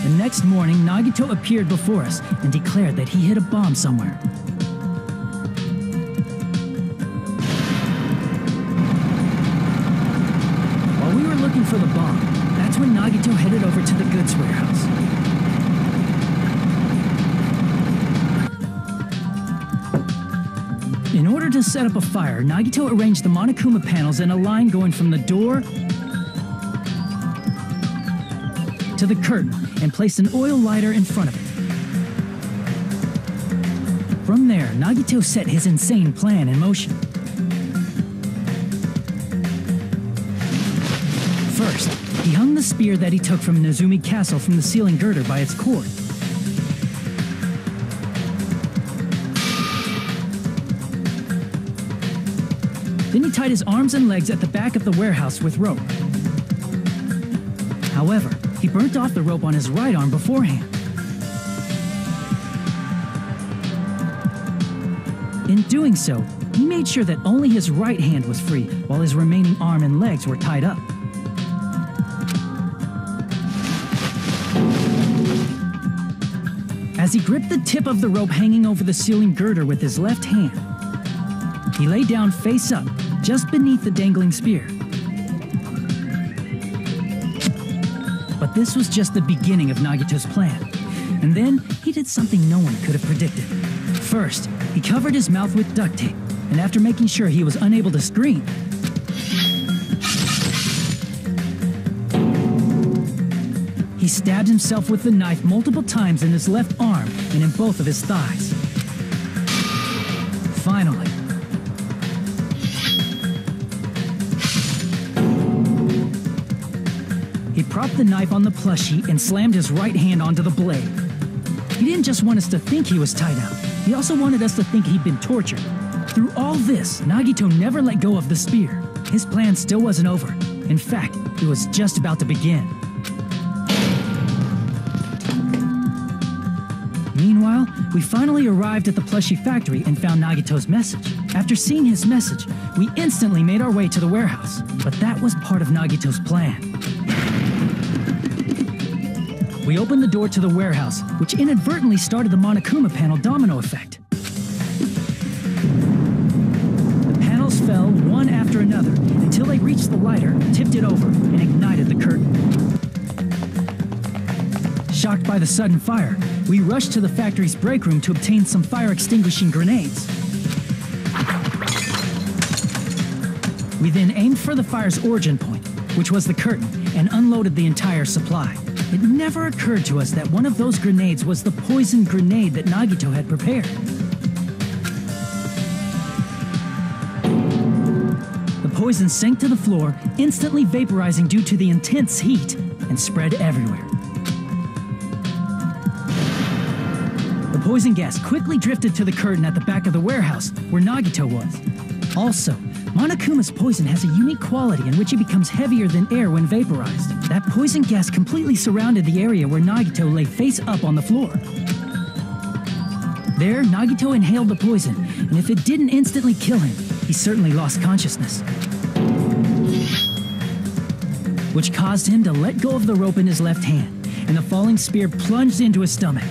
The next morning, Nagito appeared before us and declared that he hid a bomb somewhere. While we were looking for the bomb, that's when Nagito headed over to the goods warehouse. In order to set up a fire, Nagito arranged the Monokuma panels in a line going from the door to the curtain and placed an oil lighter in front of it. From there, Nagito set his insane plan in motion. First, he hung the spear that he took from Nezumi Castle from the ceiling girder by its cord. Then he tied his arms and legs at the back of the warehouse with rope. However, he burnt off the rope on his right arm beforehand. In doing so, he made sure that only his right hand was free, while his remaining arm and legs were tied up. As he gripped the tip of the rope hanging over the ceiling girder with his left hand, he lay down face up, just beneath the dangling spear. But this was just the beginning of Nagito's plan. And then, he did something no one could have predicted. First, he covered his mouth with duct tape, and after making sure he was unable to scream, he stabbed himself with the knife multiple times in his left arm and in both of his thighs. Finally, he propped the knife on the plushie and slammed his right hand onto the blade. He didn't just want us to think he was tied out, he also wanted us to think he'd been tortured. Through all this, Nagito never let go of the spear. His plan still wasn't over. In fact, it was just about to begin. Meanwhile, we finally arrived at the plushie factory and found Nagito's message. After seeing his message, we instantly made our way to the warehouse. But that was part of Nagito's plan. We opened the door to the warehouse, which inadvertently started the Monokuma panel domino effect. The panels fell one after another until they reached the lighter, tipped it over, and ignited the curtain. Shocked by the sudden fire, we rushed to the factory's break room to obtain some fire-extinguishing grenades. We then aimed for the fire's origin point, which was the curtain, and unloaded the entire supply. It never occurred to us that one of those grenades was the poison grenade that Nagito had prepared. The poison sank to the floor, instantly vaporizing due to the intense heat, and spread everywhere. The poison gas quickly drifted to the curtain at the back of the warehouse, where Nagito was. Also, Monokuma's poison has a unique quality in which it becomes heavier than air when vaporized. That poison gas completely surrounded the area where Nagito lay face up on the floor. There, Nagito inhaled the poison, and if it didn't instantly kill him, he certainly lost consciousness. Which caused him to let go of the rope in his left hand, and the falling spear plunged into his stomach.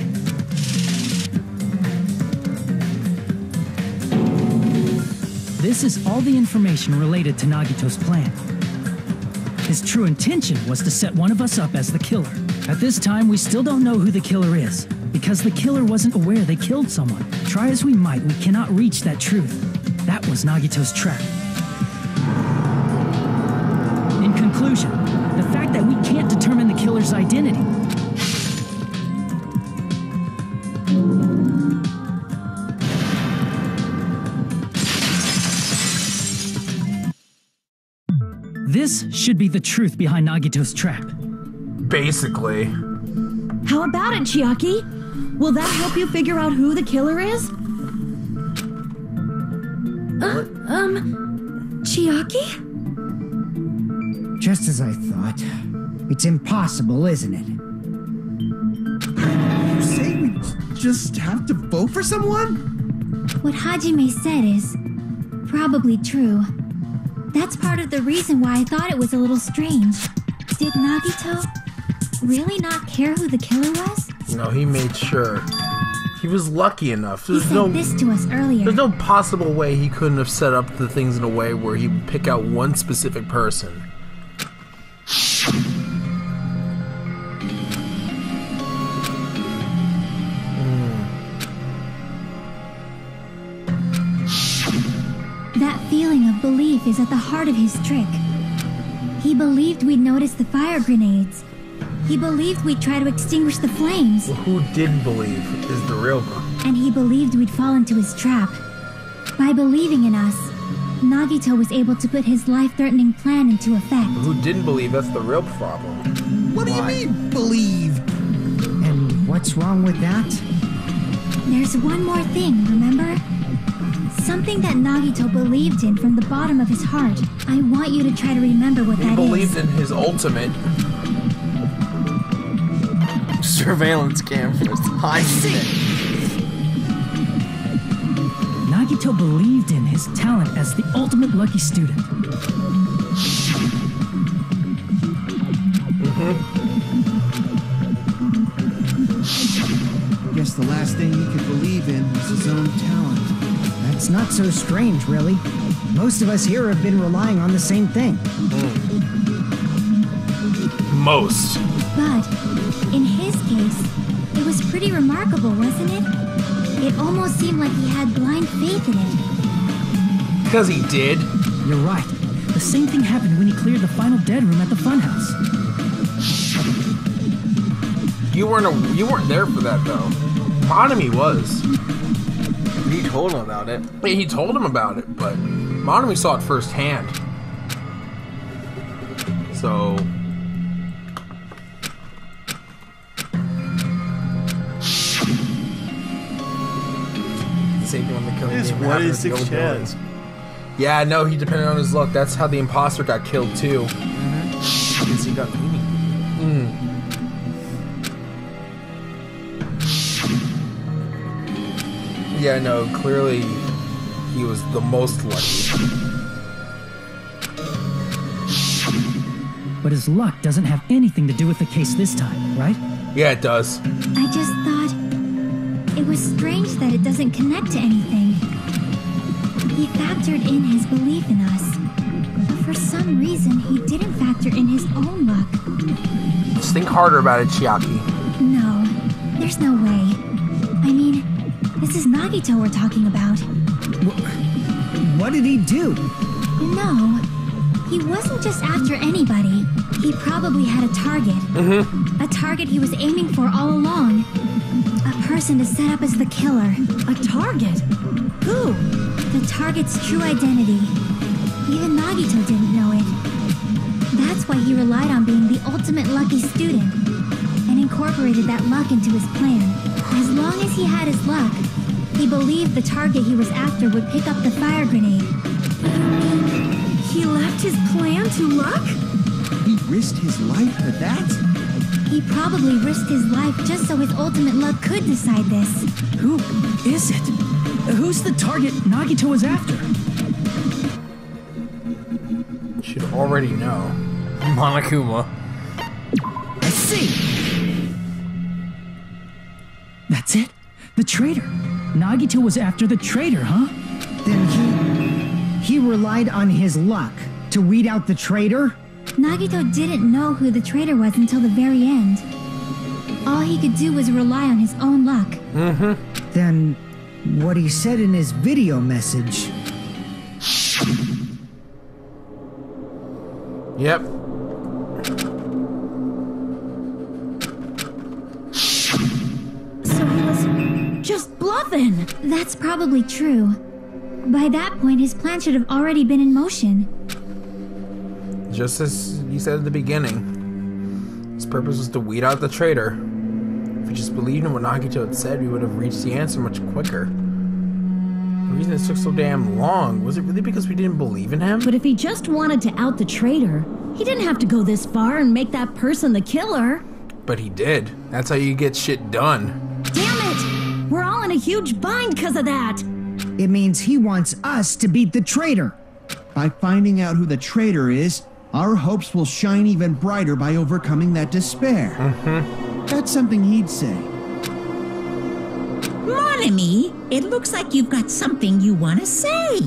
This is all the information related to Nagito's plan. His true intention was to set one of us up as the killer. At this time, we still don't know who the killer is, because the killer wasn't aware they killed someone. Try as we might, we cannot reach that truth. That was Nagito's trap. Nagito's identity. This should be the truth behind Nagito's trap. Basically. How about it, Chiaki? Will that help you figure out who the killer is? Chiaki? Just as I thought. It's impossible, isn't it? You say we just have to vote for someone? What Hajime said is probably true. That's part of the reason why I thought it was a little strange. Did Nagito really not care who the killer was? No, he made sure. He was lucky enough. He said this to us earlier. There's no possible way he couldn't have set up the things in a way where he would pick out one specific person. That feeling of belief is at the heart of his trick. He believed we'd notice the fire grenades. He believed we'd try to extinguish the flames. Well, who didn't believe is the real problem. And he believed we'd fall into his trap. By believing in us, Nagito was able to put his life-threatening plan into effect. Who didn't believe, that's the real problem. What do you mean, believe? And what's wrong with that? There's one more thing, remember? Something that Nagito believed in from the bottom of his heart. I want you to try to remember what that is. He believed in his ultimate surveillance cameras. I see. Nagito believed in his talent as the ultimate lucky student. Guess the last thing he could believe in was his own talent. That's not so strange, really. Most of us here have been relying on the same thing. Most. But, in his case, it was pretty remarkable, wasn't it? It almost seemed like he had blind faith in it. Because he did. You're right. The same thing happened when he cleared the final dead room at the funhouse. You weren't there for that though. Monami was. He told him about it. Yeah, he told him about it, but Monami saw it firsthand. So Same thing when the killing It's game 1 in happened, 6 no chance. yeah, no, he depended on his luck. That's how the imposter got killed too. Because he got meaning. Yeah, no, clearly he was the most lucky. But his luck doesn't have anything to do with the case this time, right? Yeah, it does. I just thought it was strange that it doesn't connect to anything. He factored in his belief in us, but for some reason he didn't factor in his own luck. Just think harder about it, Chiaki. No, there's no way. I mean, this is Nagito we're talking about. What did he do? No, he wasn't just after anybody. He probably had a target. A target he was aiming for all along. A person to set up as the killer. A target? Who? The target's true identity. Even Nagito didn't know it. That's why he relied on being the ultimate lucky student and incorporated that luck into his plan. As long as he had his luck, he believed the target he was after would pick up the fire grenade. He left his plan to luck? He risked his life for that? He probably risked his life just so his ultimate luck could decide this. Who is it? Who's the target Nagito was after? You should already know. Monokuma. I see. That's it? The traitor. Nagito was after the traitor, huh? Then he relied on his luck to weed out the traitor? Nagito didn't know who the traitor was until the very end. All he could do was rely on his own luck. Then what he said in his video message. Yep. just bluffing. That's probably true. By that point, his plan should have already been in motion. Just as you said at the beginning, his purpose was to weed out the traitor. If we just believed in what Nagito had said, we would have reached the answer much quicker. The reason it took so damn long, was it really because we didn't believe in him? But if he just wanted to out the traitor, he didn't have to go this far and make that person the killer. But he did. That's how you get shit done. Damn it! We're all in a huge bind because of that. It means he wants us to beat the traitor. By finding out who the traitor is, our hopes will shine even brighter by overcoming that despair. That's something he'd say. Mon ami, it looks like you've got something you want to say.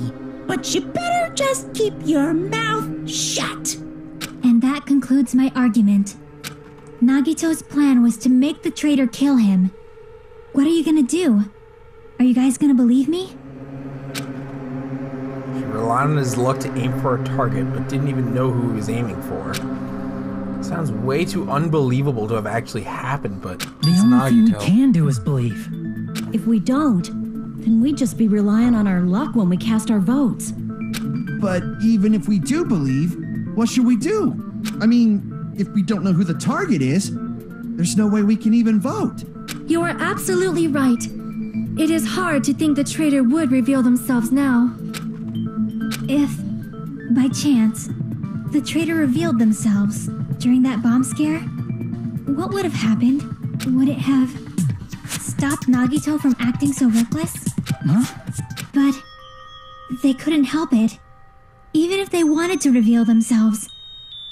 But you better just keep your mouth shut. And that concludes my argument. Nagito's plan was to make the traitor kill him. What are you gonna do? Are you guys gonna believe me? He relied on his luck to aim for a target, but didn't even know who he was aiming for. Sounds way too unbelievable to have actually happened, but it's The only thing we Nagito. can do is believe. If we don't, then we'd just be relying on our luck when we cast our votes. But even if we do believe, what should we do? I mean, if we don't know who the target is, there's no way we can even vote. You are absolutely right. It is hard to think the traitor would reveal themselves now. If, by chance, the traitor revealed themselves during that bomb scare, what would have happened? Would it have stopped Nagito from acting so reckless? Huh? But they couldn't help it. Even if they wanted to reveal themselves,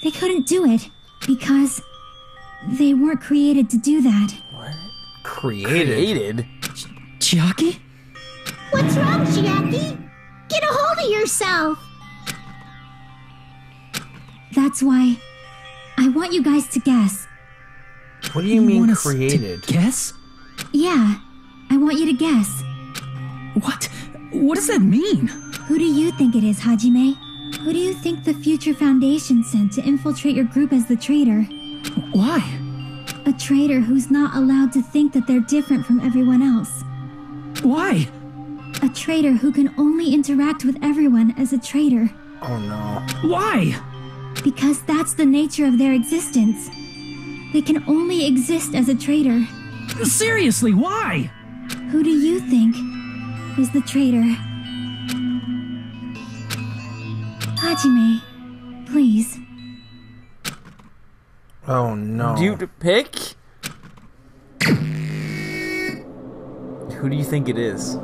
they couldn't do it because they weren't created to do that. Created? Chiaki? What's wrong, Chiaki? Get a hold of yourself. That's why I want you guys to guess. What do you mean want us to created? Guess? Yeah, I want you to guess. What? What does that mean? Who do you think it is, Hajime? Who do you think the Future Foundation sent to infiltrate your group as the traitor? Why? A traitor who's not allowed to think that they're different from everyone else. Why? A traitor who can only interact with everyone as a traitor. Oh no. Why? Because that's the nature of their existence. They can only exist as a traitor. Seriously, why? Who do you think is the traitor? Hajime, please. Oh no. Do you have to pick? Who do you think it is?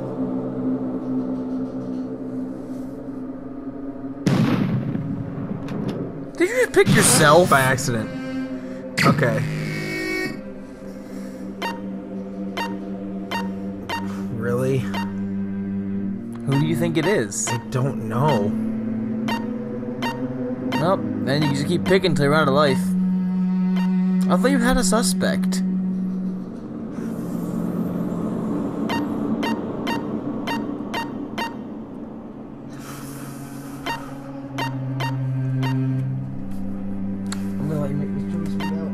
Did you just pick yourself? By accident. Okay. Really? Who do you think it is? I don't know. Nope, then you just keep picking till you're out of life. I thought you had a suspect. I'm gonna let you make this choice without.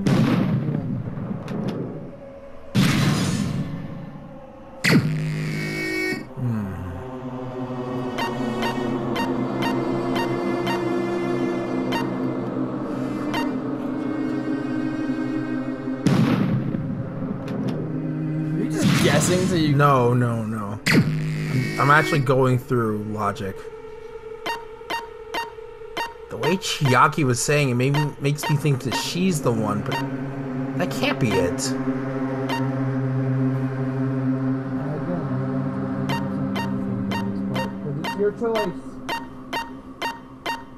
Are you just guessing till you No. I'm actually going through logic. The way Chiaki was saying it makes me think that she's the one, but that can't be it. But it's your choice.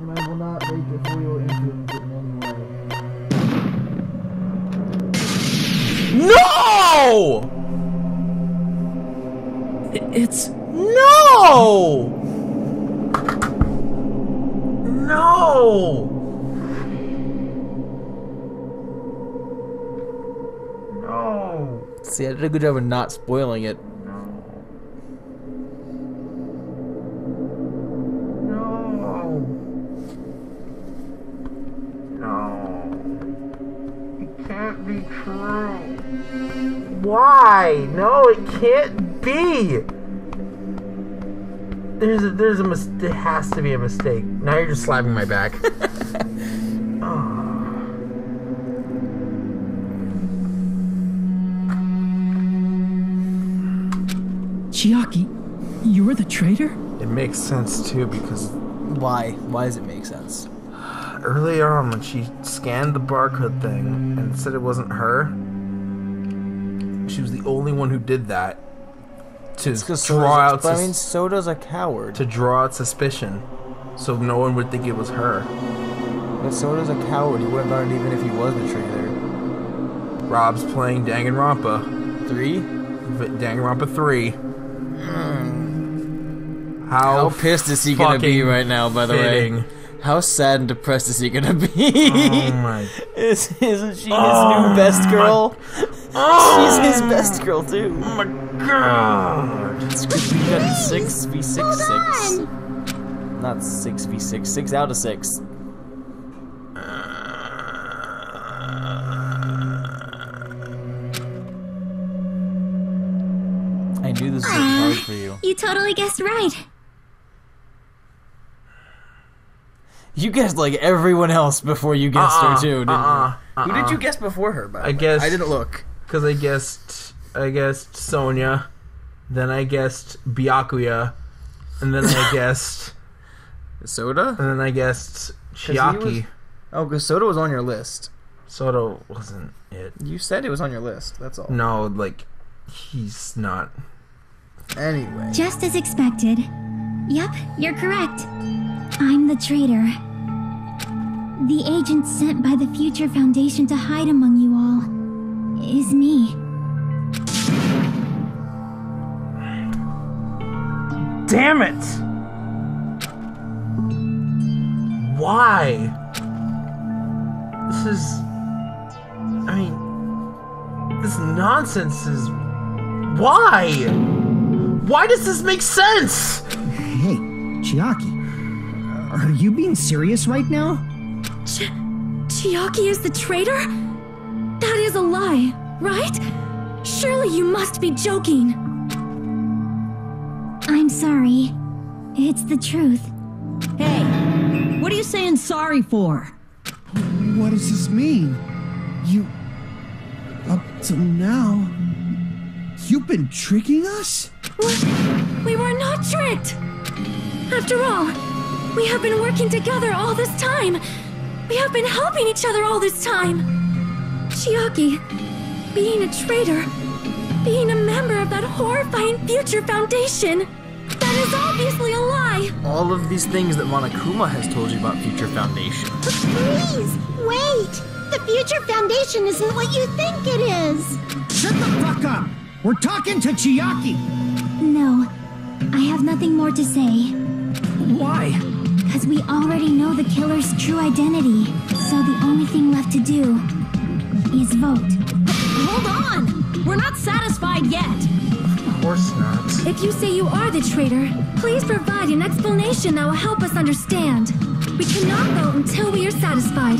And I will not make it for your influence in any way. No! It's... No! No! No! See, I did a good job of not spoiling it. No! No! It can't be true. Why? No, it can't be? There has to be a mistake. Now you're just slapping my back. Chiaki, you're the traitor? It makes sense too because Why? Why does it make sense? earlier on when she scanned the barcode thing and said it wasn't her, she was the only one who did that to draw out. I mean, Soda's a coward. To draw out suspicion, so no one would think it was her. But Soda's a coward. He wouldn't have done it even if he was the traitor. Rob's playing DanganRonpa 3. DanganRonpa 3. How pissed is he gonna be right now? By the way, how sad and depressed is he gonna be? Oh my! Isn't she his new best girl? She's his best girl too. Oh my god! It's good we got 6v6. Not 6v6. 6 out of 6. I knew this was hard for you. You totally guessed right. You guessed like everyone else before you guessed her too, didn't you? Who did you guess before her? By the way? guessed. I didn't look. Because I guessed Sonia, then I guessed Byakuya, and then I guessed Soda, and then I guessed Chiaki. Oh, because Soda was on your list. Soda wasn't it. You said it was on your list. That's all. No, like he's not. Anyway. Just as expected. Yep, you're correct. I'm the traitor. The agent sent by the Future Foundation to hide among you all is me. Damn it! Why? This is... I mean... This nonsense is... Why? Why does this make sense? Hey, Chiaki. Are you being serious right now? Chiaki is the traitor? That is a lie, right? Surely you must be joking. I'm sorry. It's the truth. Hey, what are you saying sorry for? What does this mean? You... Up till now... You've been tricking us? We were not tricked! After all, we have been working together all this time. We have been helping each other all this time. Chiaki, being a traitor, being a member of that horrifying Future Foundation, that is obviously a lie. All of these things that Monokuma has told you about Future Foundation. Please, wait! The Future Foundation isn't what you think it is! Shut the fuck up! We're talking to Chiaki! No, I have nothing more to say. Why? Because we already know the killer's true identity, so the only thing left to do is vote. Hold on! We're not satisfied yet! Of course not. If you say you are the traitor, please provide an explanation that will help us understand. We cannot vote until we are satisfied.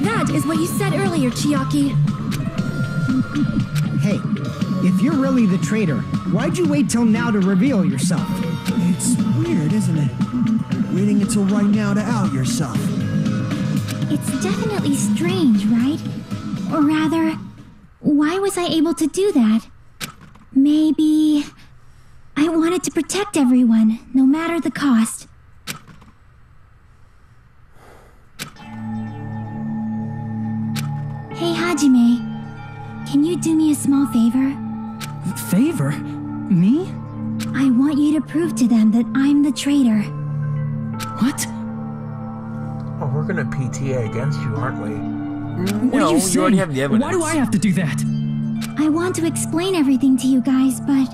That is what you said earlier, Chiaki. Hey, if you're really the traitor, why'd you wait till now to reveal yourself? It's weird, isn't it? Waiting until right now to out yourself. It's definitely strange, right? Or rather, why was I able to do that? Maybe... I wanted to protect everyone, no matter the cost. Hey, Hajime. Can you do me a small favor? Favor? Me? I want you to prove to them that I'm the traitor. What? Oh, we're gonna PTA against you, aren't we? What are you saying? already have the evidence. Why do I have to do that? I want to explain everything to you guys, but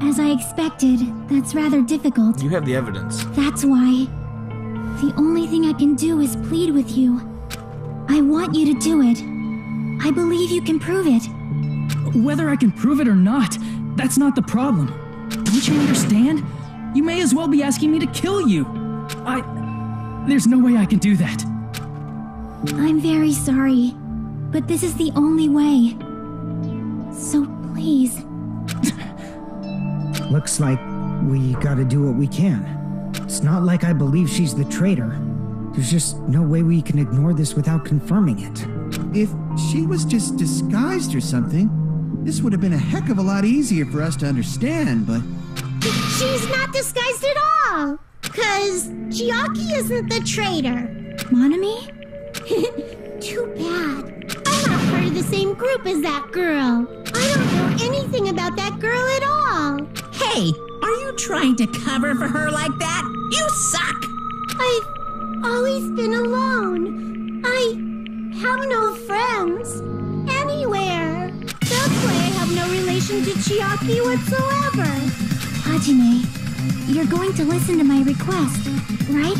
as I expected, that's rather difficult. You have the evidence. That's why the only thing I can do is plead with you. I want you to do it. I believe you can prove it. Whether I can prove it or not, that's not the problem. Don't you understand? You may as well be asking me to kill you. There's no way I can do that. I'm very sorry, but this is the only way. So please. Looks like we gotta do what we can. It's not like I believe she's the traitor. There's just no way we can ignore this without confirming it. If she was just disguised or something, this would have been a heck of a lot easier for us to understand, but... She's not disguised at all! 'Cause Chiaki isn't the traitor. Monami? Too bad. I'm not part of the same group as that girl. I don't know anything about that girl at all. Hey, are you trying to cover for her like that? You suck! I've always been alone. I have no friends anywhere. That's why I have no relation to Chiaki whatsoever. Hajime, you're going to listen to my request, right?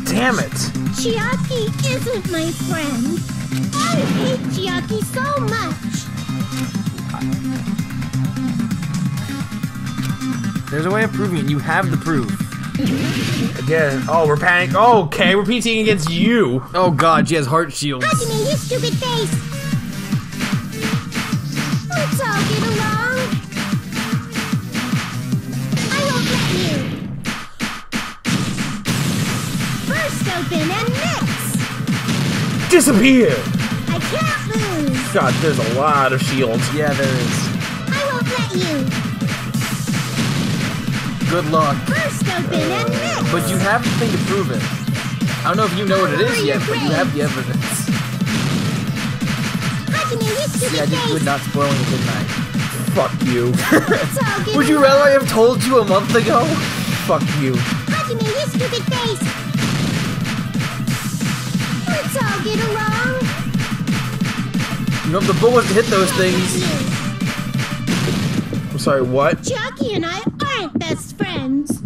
Damn it! Chiaki isn't my friend. I hate Chiaki so much. There's a way of proving it. You have the proof. Again. Oh, we're panicking. Oh, okay, we're PTing against you. Oh god, she has heart shields. Hajime, you stupid face. Let's all get along. I won't let you. Burst open and mix. Disappear! I can't lose. God, there's a lot of shields. Yeah, there is. I won't let you. Good luck. Burst open and mix. But you have the thing to prove it. I don't know if you know what it is yet, but you have the evidence. Hajime, you stupid See, I did face. good not spoiling it, didn't I? Fuck you. Let's all get Would you along. rather I have told you a month ago? Fuck you. Hajime, you stupid face. Let's all get along. You know, if the bullets to hit those things. I'm sorry, what? Chiaki and I aren't best friends.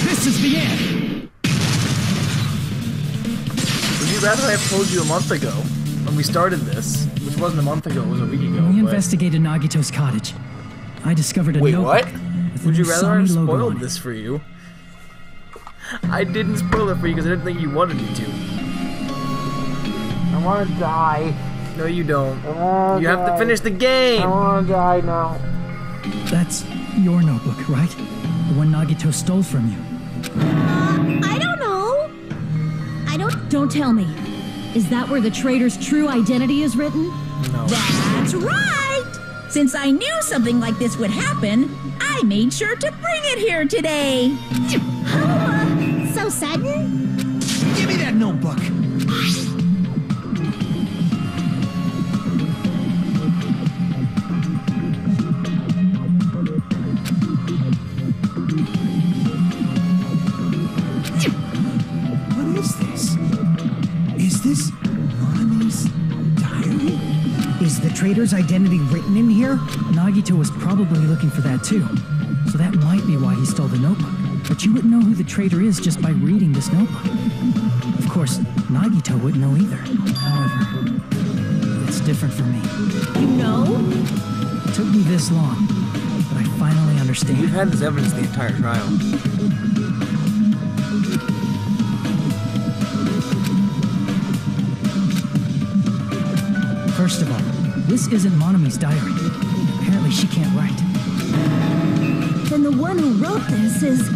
This is the end! Would you rather I have told you a month ago when we started this, which wasn't a month ago, it was a week ago. When we but- investigated Nagito's cottage, I discovered a Wait, notebook what? with Would an you rather I have Asami logo spoiled on it. this for you? I didn't spoil it for you because I didn't think you wanted me to. I wanna die. No, you don't. You have to finish the game! I wanna die now. That's your notebook, right? The one Nagito stole from you. I don't know. Don't tell me. Is that where the traitor's true identity is written? No. That's right! Since I knew something like this would happen, I made sure to bring it here today. So sudden? Give me that notebook! What is this? Is this Monami's diary? Is the traitor's identity written in here? Nagito was probably looking for that too. So that might be why he stole the notebook. But you wouldn't know who the traitor is just by reading this notebook. Of course, Nagito wouldn't know either. However, it's different for me. You know? It took me this long, but I finally understand. We've had this evidence the entire trial. First of all, this isn't Monami's diary. Apparently she can't write. Then the one who wrote this is...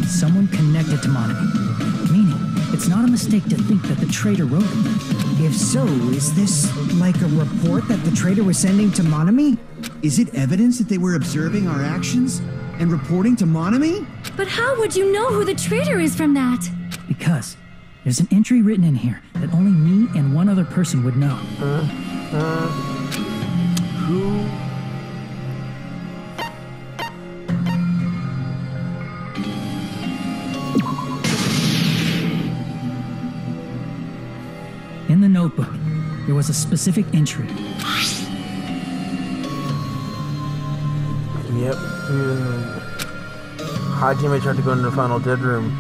Someone connected to Monami. Meaning, it's not a mistake to think that the traitor wrote it. If so, is this like a report that the traitor was sending to Monami? Is it evidence that they were observing our actions and reporting to Monami? But how would you know who the traitor is from that? Because there's an entry written in here that only me and one other person would know. Who? In the notebook, there was a specific entry. Yep. Hajime tried to go into the final dead room.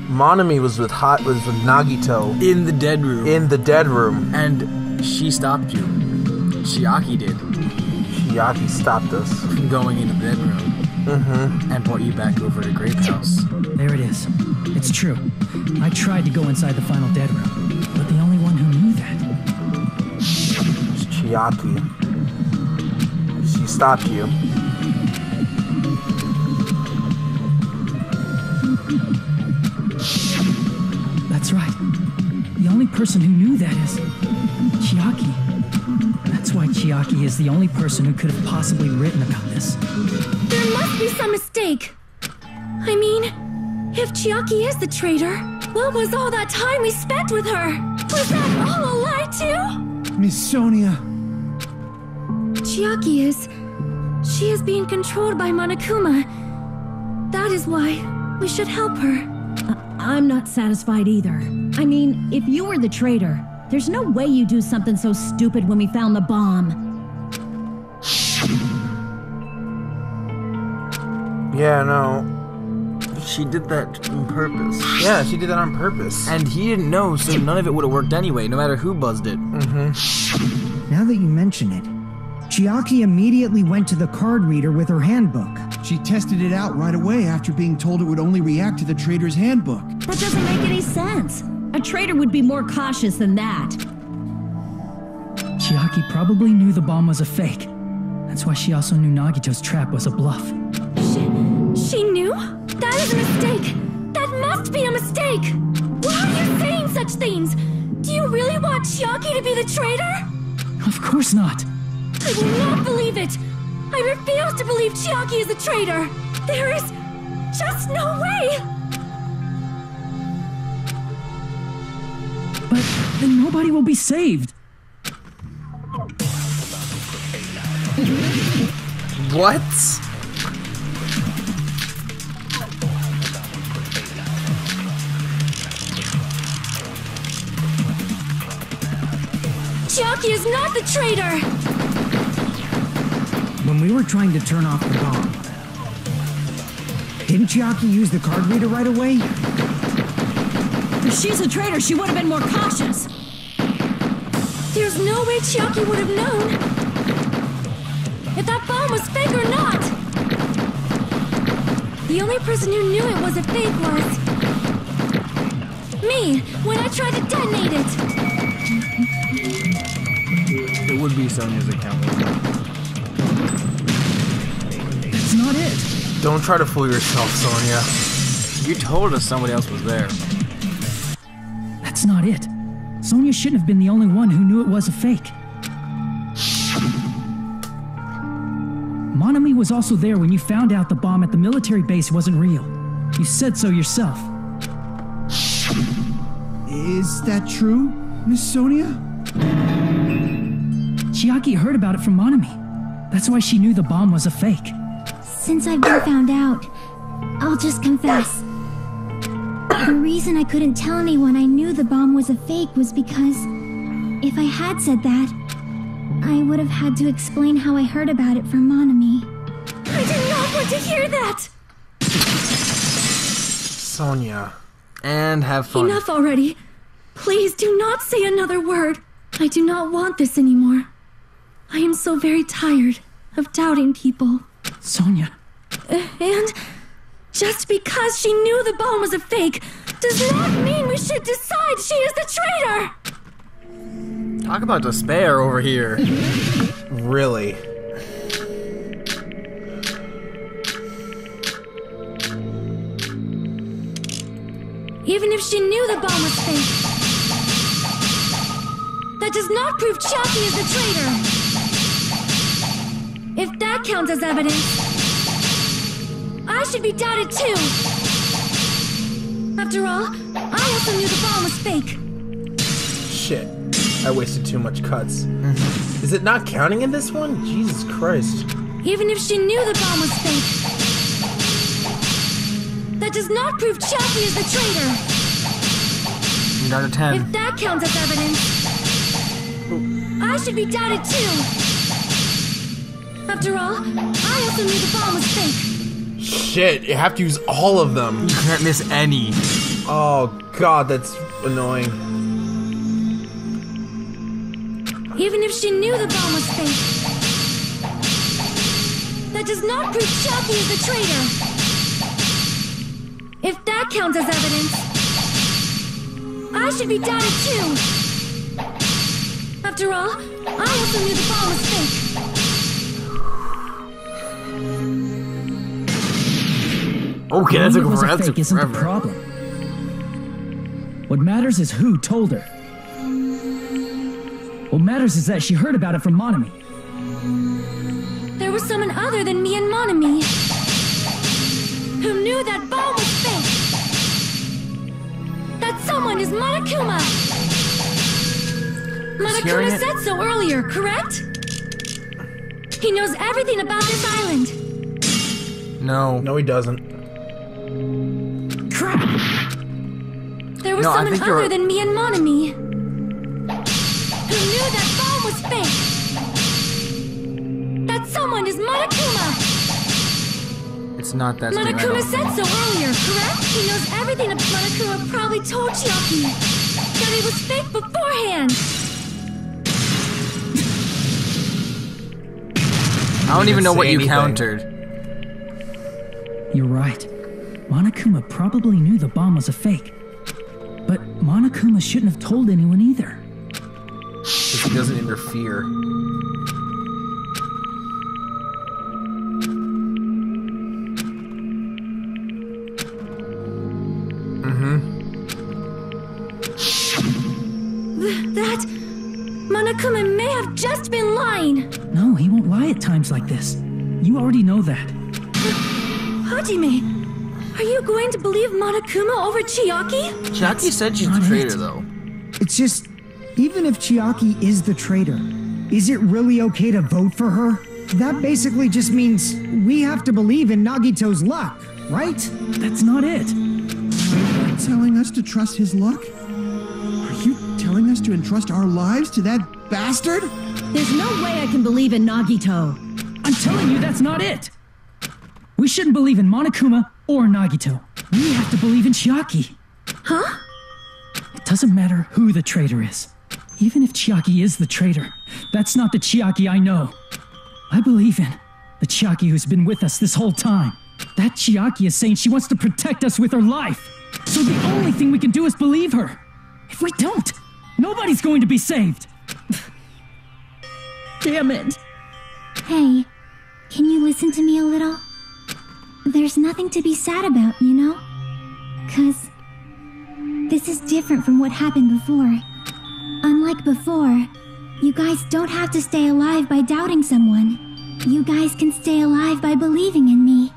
Monami was with Nagito In the dead room. in the dead room. And she stopped you. Chiaki did. Chiaki stopped us. From going into the dead room. And brought you back over to Grape House. There it is. It's true. I tried to go inside the final dead room, but the only one who knew that Chiaki. She stopped you. That's right. The only person who knew that is Chiaki. That's why Chiaki is the only person who could have possibly written about this. There must be some mistake. I mean, if Chiaki is the traitor, what was all that time we spent with her? Was that all a lie too? Miss Sonia. Chiaki is... She is being controlled by Monokuma. That is why we should help her. I'm not satisfied either. I mean, if you were the traitor, there's no way you do something so stupid when we found the bomb. Yeah, no. She did that on purpose. Yeah, she did that on purpose. And he didn't know, so none of it would have worked anyway, no matter who buzzed it. Now that you mention it, Chiaki immediately went to the card reader with her handbook. She tested it out right away after being told it would only react to the traitor's handbook. That doesn't make any sense. A traitor would be more cautious than that. Chiaki probably knew the bomb was a fake. That's why she also knew Nagito's trap was a bluff. She knew? That is a mistake. That must be a mistake. Why are you saying such things? Do you really want Chiaki to be the traitor? Of course not. I will not believe it. I refuse to believe Chiaki is a traitor. There is just no way. But then nobody will be saved. What? Chiaki is not the traitor. When we were trying to turn off the bomb, didn't Chiaki use the card reader right away? If she's a traitor, she would have been more cautious. There's no way Chiaki would have known if that bomb was fake or not. The only person who knew it was a fake was me, when I tried to detonate it. It would be Sonia's account. That's not it. Don't try to fool yourself, Sonia. You told us somebody else was there. That's not it. Sonia shouldn't have been the only one who knew it was a fake. Monami was also there when you found out the bomb at the military base wasn't real. You said so yourself. Is that true, Miss Sonia? Chiaki heard about it from Monami. That's why she knew the bomb was a fake. Since I've been found out, I'll just confess. The reason I couldn't tell anyone I knew the bomb was a fake was because if I had said that, I would have had to explain how I heard about it from Monami. I did not want to hear that! Sonia. And have fun. Enough already. Please do not say another word. I do not want this anymore. I am so very tired of doubting people. Sonia. And just because she knew the bomb was a fake does not mean we should decide she is the traitor! Talk about despair over here. Really? Even if she knew the bomb was fake, that does not prove Chiaki is the traitor. If that counts as evidence, I should be doubted too. After all, I also knew the bomb was fake. Shit. I wasted too much cuts. Is it not counting in this one? Jesus Christ. Even if she knew the bomb was fake, that does not prove Chiaki is the traitor. 8 out of 10. If that counts as evidence, I should be doubted too. After all, I also knew the bomb was fake. Shit, you have to use all of them. You can't miss any. Oh god, that's annoying. Even if she knew the bomb was fake, that does not prove Chiaki is the traitor. If that counts as evidence, I should be doubted too. After all, I also knew the bomb was fake. Okay, that took Believing it was a forever. fake isn't the problem. What matters is who told her. What matters is that she heard about it from Monami. There was someone other than me and Monami who knew that bomb was fake. That someone is Monokuma. Monokuma said so earlier, correct? He knows everything about this island. No. No, he doesn't. Crap! There was someone other than me and Monami who knew that bomb was fake. That someone is Monokuma. It's not that. Monokuma said so earlier, correct? He knows everything. Monokuma probably told Chiaki that it was fake beforehand. I don't even know what you countered. You're right. Monokuma probably knew the bomb was a fake. But Monokuma shouldn't have told anyone either. Because he doesn't interfere. That Monokuma may have just been lying. No, he won't lie at times like this. You already know that. Hajime, are you going to believe Monokuma over Chiaki? Chiaki said she's the traitor, though. It's just, even if Chiaki is the traitor, is it really okay to vote for her? That basically just means we have to believe in Nagito's luck, right? That's not it. Are you telling us to trust his luck? Are you telling us to entrust our lives to that bastard? There's no way I can believe in Nagito. I'm telling you, that's not it. We shouldn't believe in Monokuma or Nagito. We have to believe in Chiaki. Huh? It doesn't matter who the traitor is. Even if Chiaki is the traitor, that's not the Chiaki I know. I believe in the Chiaki who's been with us this whole time. That Chiaki is saying she wants to protect us with her life. So the only thing we can do is believe her. If we don't, nobody's going to be saved. Damn it. Hey, can you listen to me a little? There's nothing to be sad about, you know? 'Cause this is different from what happened before. Unlike before, you guys don't have to stay alive by doubting someone. You guys can stay alive by believing in me.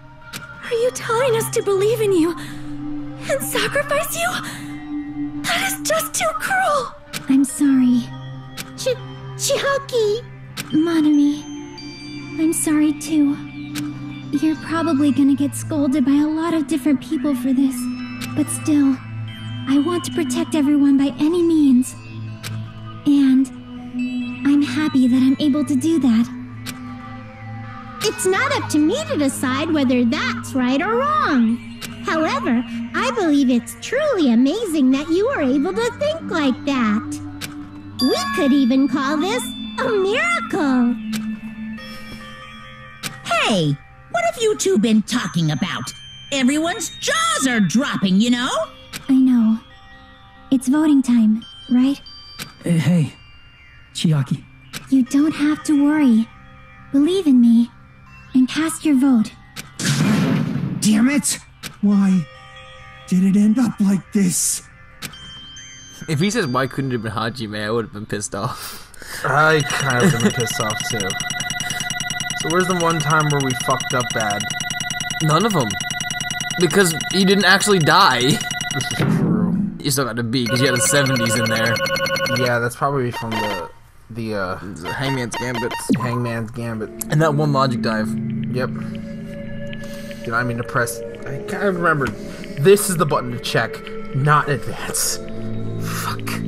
Are you telling us to believe in you and sacrifice you? That is just too cruel. I'm sorry. Chiaki! Monami, I'm sorry too. You're probably gonna get scolded by a lot of different people for this, but still, I want to protect everyone by any means. And I'm happy that I'm able to do that. It's not up to me to decide whether that's right or wrong. However, I believe it's truly amazing that you were able to think like that. We could even call this a miracle. Hey, what have you two been talking about? Everyone's jaws are dropping, you know? I know. It's voting time, right? Hey, Chiaki. You don't have to worry. Believe in me and cast your vote. Damn it! Why did it end up like this? If he says why couldn't it have been Hajime, I would have been pissed off. I kind of been pissed off too. So where's the one time where we fucked up bad? None of them. Because he didn't actually die. This is true. You still got to be, because you had the 70s in there. Yeah, that's probably from the Hangman's Gambit. Hangman's Gambit. And that one logic dive. Yep. Did I mean to press? I kind of remembered. This is the button to check, not advance. Fuck. I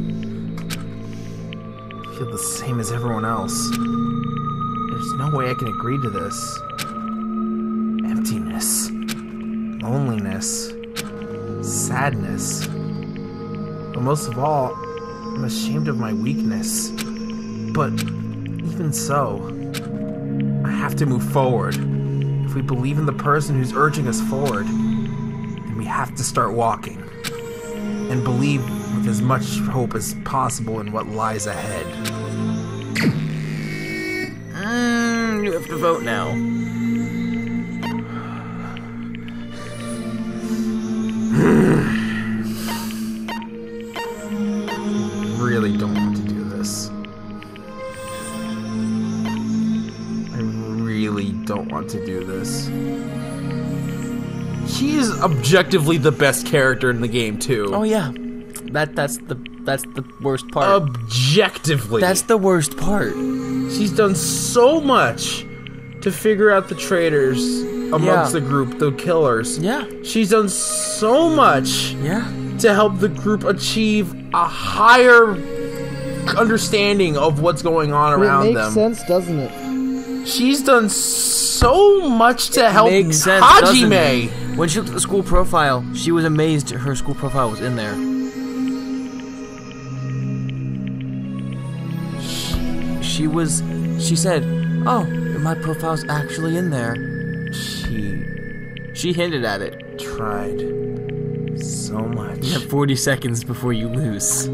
feel the same as everyone else. There's no way I can agree to this. Emptiness. Loneliness. Sadness. But most of all, I'm ashamed of my weakness. But even so, I have to move forward. If we believe in the person who's urging us forward, then we have to start walking. And believe with as much hope as possible in what lies ahead. You have to vote now. Really don't want to do this. I really don't want to do this. He is objectively the best character in the game too. Oh yeah, that's the worst part. Objectively, that's the worst part. She's done so much to figure out the traitors amongst the group, the killers. Yeah, she's done so much. Yeah, to help the group achieve a higher understanding of what's going on around them. It makes sense, doesn't it? She's done so much to help makes sense, Hajime. When she looked at the school profile, she was amazed her school profile was in there. She said, "Oh, my profile's actually in there." She hinted at it. Tried so much. You have 40 seconds before you lose. I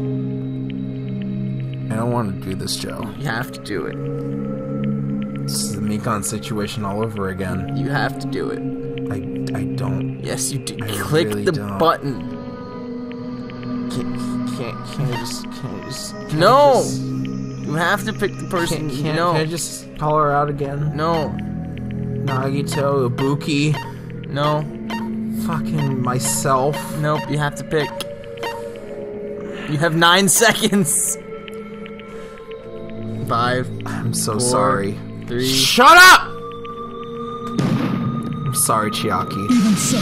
don't want to do this, Joe. You have to do it. This is the Mekon situation all over again. You have to do it. I don't. Yes, you do. I Click really the don't. button. Can't I just... No! You have to pick the person. Can I just call her out again? No. Nagito, Ibuki. No. Fucking myself. Nope, you have to pick. You have 9 seconds. 5. I'm so 4, sorry. 3. Shut up! I'm sorry, Chiaki. Even so.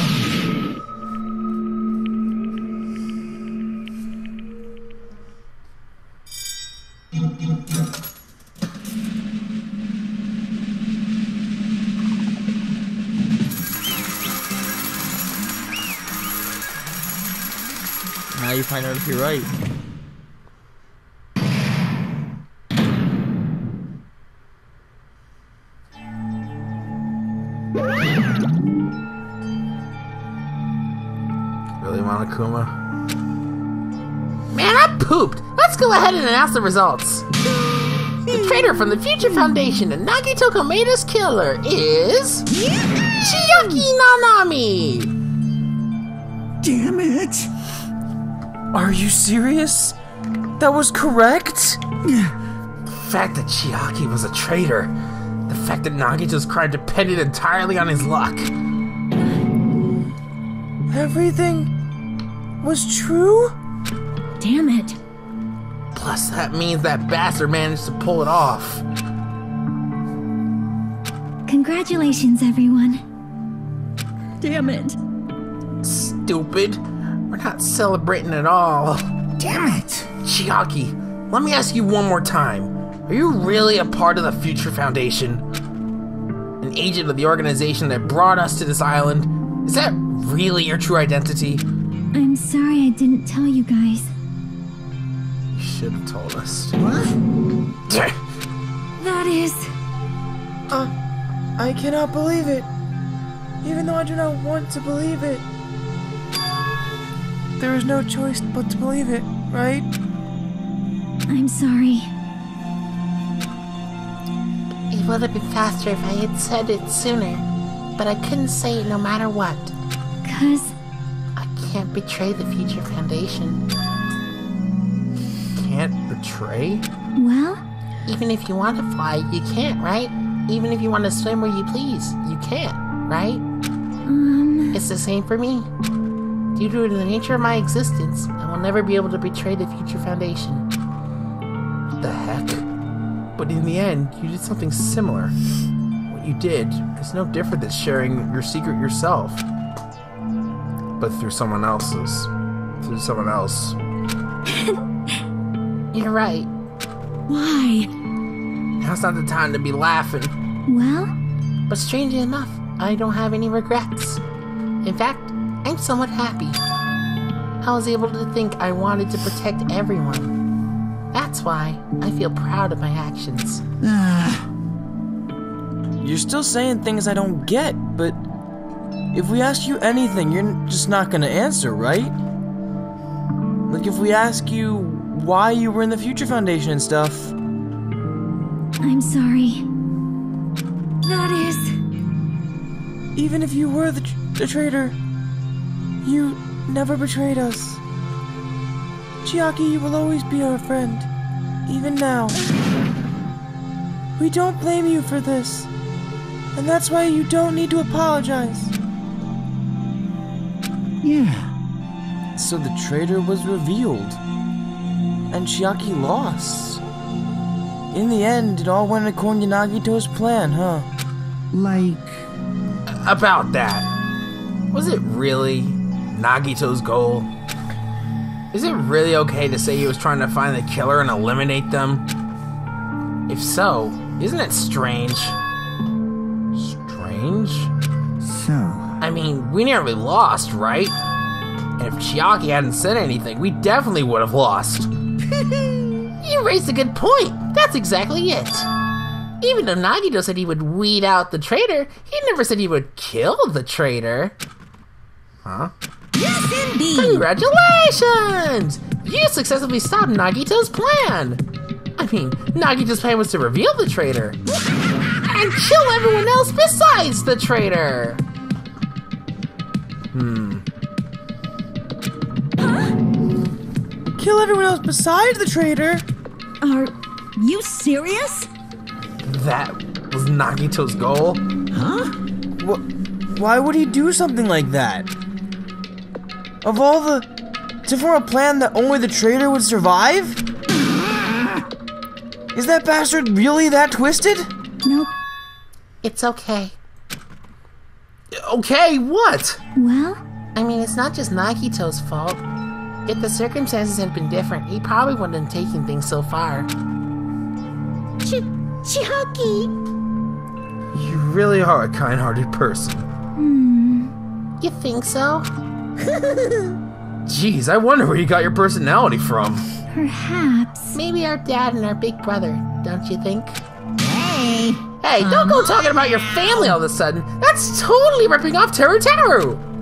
Now you find out if you're right. Really, Monokuma? Man, I pooped. Let's go ahead and announce the results. The traitor from the Future Foundation and Nagito Komeda's killer is... Chiaki Nanami! Damn it! Are you serious? That was correct? The fact that Chiaki was a traitor. The fact that Nagito's crime depended entirely on his luck. Everything was true? Damn it. Plus, that means that bastard managed to pull it off. Congratulations, everyone. Damn it. Stupid. We're not celebrating at all. Damn it! Chiaki, let me ask you one more time. Are you really a part of the Future Foundation? An agent of the organization that brought us to this island? Is that really your true identity? I'm sorry I didn't tell you guys. You should have told us. What? That is... I cannot believe it. Even though I do not want to believe it. There is no choice but to believe it, right? I'm sorry. It would have been faster if I had said it sooner, but I couldn't say it no matter what. 'Cause I can't betray the Future Foundation. Can't betray? well, Even if you want to fly, you can't, right? Even if you want to swim where you please, you can't, right? It's the same for me. Due to the nature of my existence, I will never be able to betray the Future Foundation. What the heck? But in the end, you did something similar. What you did is no different than sharing your secret yourself. But through someone else's. Through someone else. You're right. Why? Now's not the time to be laughing. well, But strangely enough, I don't have any regrets. In fact, I'm somewhat happy. I was able to think I wanted to protect everyone. That's why I feel proud of my actions. You're still saying things I don't get, but if we ask you anything, you're just not gonna answer, right? Like if we ask you why you were in the Future Foundation and stuff. I'm sorry. That is... Even if you were the traitor, you never betrayed us. Chiaki, you will always be our friend, even now. We don't blame you for this, and that's why you don't need to apologize. Yeah. So the traitor was revealed, and Chiaki lost. In the end, it all went according to Nagito's plan, huh? Like... About that, was it really Nagito's goal? Is it really okay to say he was trying to find the killer and eliminate them? If so, isn't it strange? Strange? So... I mean, we nearly lost, right? And if Chiaki hadn't said anything, we definitely would have lost. You raised a good point. That's exactly it. Even though Nagito said he would weed out the traitor, he never said he would kill the traitor. Huh? Yes, indeed! Congratulations! You successfully stopped Nagito's plan! I mean, Nagito's plan was to reveal the traitor. And kill everyone else besides the traitor! Kill everyone else besides the traitor? Are you serious? That was Nagito's goal? Huh? Why would he do something like that? Of all the... to form a plan that only the traitor would survive? Is that bastard really that twisted? Nope. It's okay. Okay, what? Well? I mean, it's not just Nagito's fault. If the circumstances had been different, he probably wouldn't have taken things so far. Chiaki! You really are a kind-hearted person. You think so? Jeez, I wonder where you got your personality from. Perhaps. Maybe our dad and our big brother, don't you think? Hey! Hey, don't go talking about your family all of a sudden. That's totally ripping off Teru.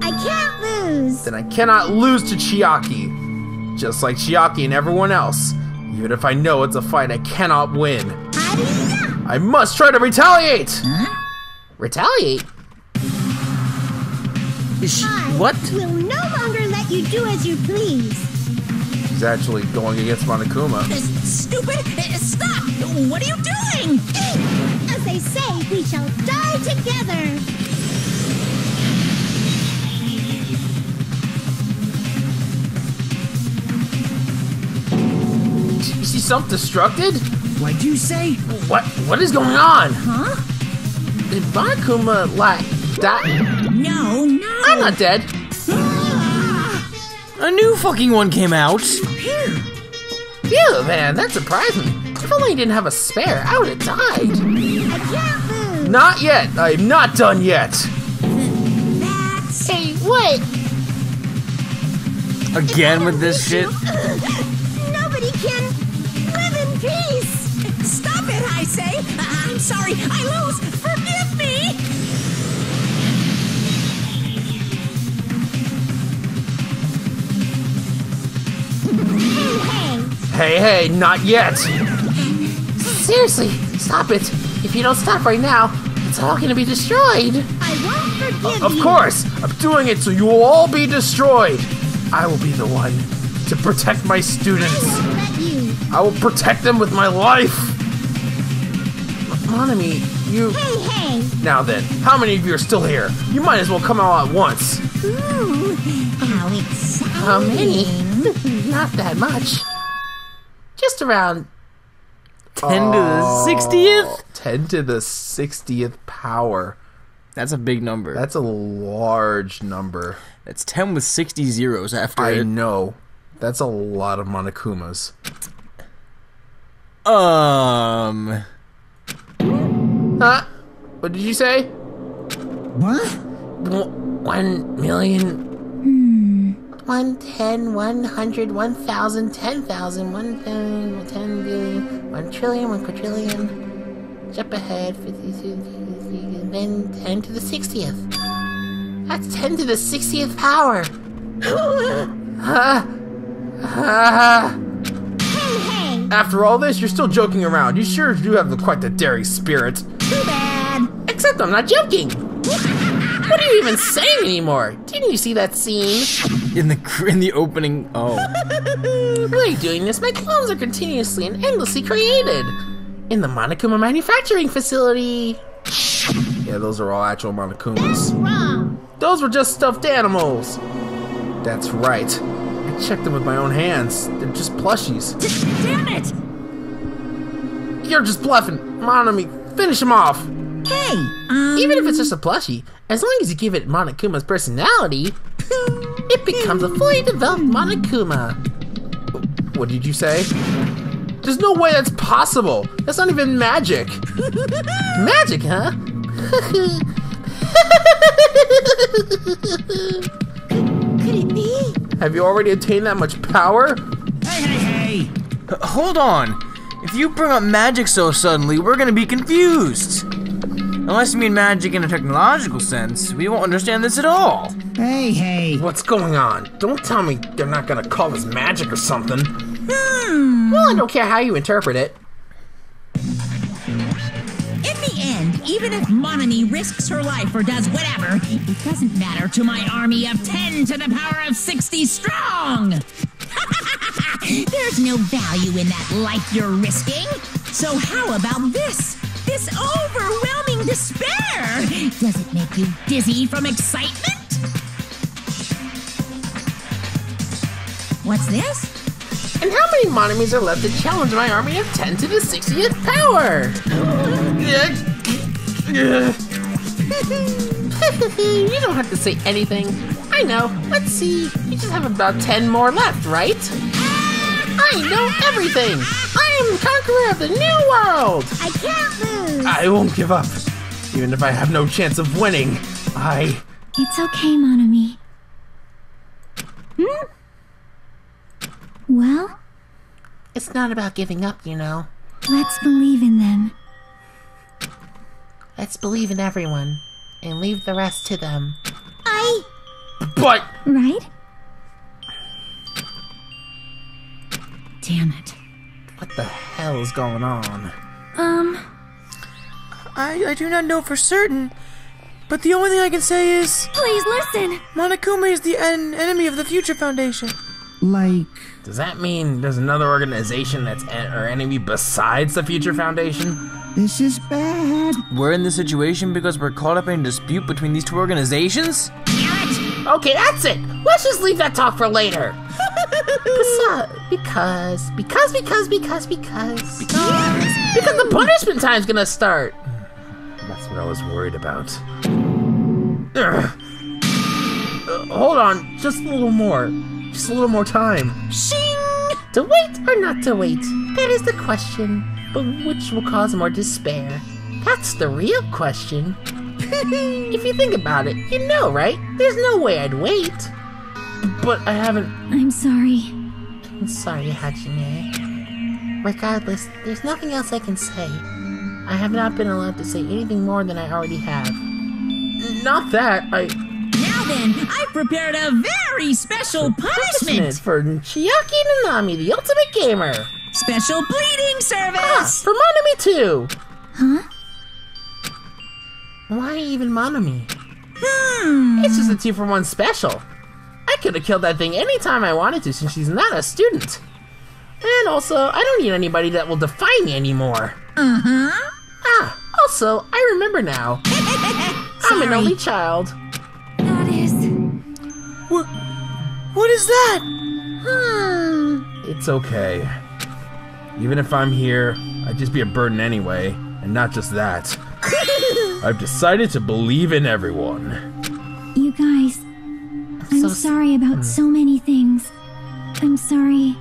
I can't lose! Then I cannot lose to Chiaki. Just like Chiaki and everyone else. Even if I know it's a fight I cannot win. I must try to retaliate! Huh? Retaliate? What? We'll no longer let you do as you please. She's actually going against Monokuma. Stupid! Stop! What are you doing? As they say, we shall die together. Is she self-destructed? What'd you say? What is going on? Huh? Did Monokuma, like, die? No! I'm not dead. A new fucking one came out! Phew, man, that surprised me. If only he didn't have a spare, I would have died. I can't lose. Not yet. I'm not done yet. Hey, what? Again with this shit? Nobody can live in peace. Stop it, I say! I'm sorry, I lose! Forgive me! Hey, not yet. Seriously, stop it. If you don't stop right now, it's all gonna be destroyed. I won't forgive you. Of course, I'm doing it so you will all be destroyed. I will be the one to protect my students. I won't let you. I will protect them with my life. Monami, you... Hey. Now then, how many of you are still here? You might as well come out at once. Ooh, how exciting! How many? Not that much. Just around 10 to the 60th? 10 to the 60th power. That's a big number. That's a large number. That's 10 with 60 zeros after I it. know. That's a lot of Monokumas. Huh? What did you say? What? 1 million. 110, 100, 1,000, 10,000, 1 billion, 10 billion, 1 trillion, 1 quadrillion. Jump ahead, 52, then 10 to the 60th. That's 10 to the 60th power. After all this, you're still joking around. You sure do have quite the daring spirit. Too bad. Except I'm not joking. What are you even saying anymore? Didn't you see that scene? In the opening, oh. By doing this, my clones are continuously and endlessly created. In the Monokuma manufacturing facility. Yeah, those are all actual Monokumas. Wrong. Those were just stuffed animals. That's right. I checked them with my own hands. They're just plushies. Damn it! You're just bluffing. Monomi, finish him off. Hey, Even if it's just a plushie, as long as you give it Monokuma's personality, it becomes a fully developed Monokuma. What did you say? There's no way that's possible. That's not even magic. Magic, huh? Could it be? Have you already attained that much power? Hey! Hold on. If you bring up magic so suddenly, we're gonna be confused. Unless you mean magic in a technological sense, we won't understand this at all. Hey! What's going on? Don't tell me they're not gonna call this magic or something. Well, I don't care how you interpret it. in the end, even if Monomi risks her life or does whatever, it doesn't matter to my army of 10 to the power of 60 strong! There's no value in that life you're risking. So how about this? This overwhelming despair! Does it make you dizzy from excitement? What's this? And how many Monomis are left to challenge my army of 10 to the 60th power? You don't have to say anything. I know. Let's see. You just have about 10 more left, right? I know everything. I am the conqueror of the new world. I can't lose. I won't give up. Even if I have no chance of winning, It's okay, Monomi. Well, It's not about giving up, you know. let's believe in them. Let's believe in everyone and leave the rest to them. But Right? Damn it. what the hell is going on? I do not know for certain, but the only thing I can say is Please listen. Monokuma is the enemy of the Future Foundation. Like, Does that mean there's another organization that's our enemy besides the Future Foundation? this is bad. We're in this situation because we're caught up in a dispute between these two organizations? Okay, that's it. Let's just leave that talk for later. Because the punishment time's gonna start. That's what I was worried about. Hold on, just a little more. Just a little more time. Shing! To wait or not to wait? That is the question. But which will cause more despair? That's the real question. If you think about it, you know, right? There's no way I'd wait. But I haven't... I'm sorry. I'm sorry, Hajime. Regardless, there's nothing else I can say. I have not been allowed to say anything more than I already have. Not that, Now then, I've prepared a very special punishment! For Chiaki Nanami, the ultimate gamer. Special bleeding service! For Monomi too. Huh? Why even Monomi? It's just a 2-for-1 special. I could have killed that thing anytime I wanted to since she's not a student. And also, I don't need anybody that will defy me anymore. Also, I remember now. I'm an only child. That is... What is that? It's okay. Even if I'm here, I'd just be a burden anyway. And not just that. I've decided to believe in everyone. You guys, I'm sorry about so many things. I'm sorry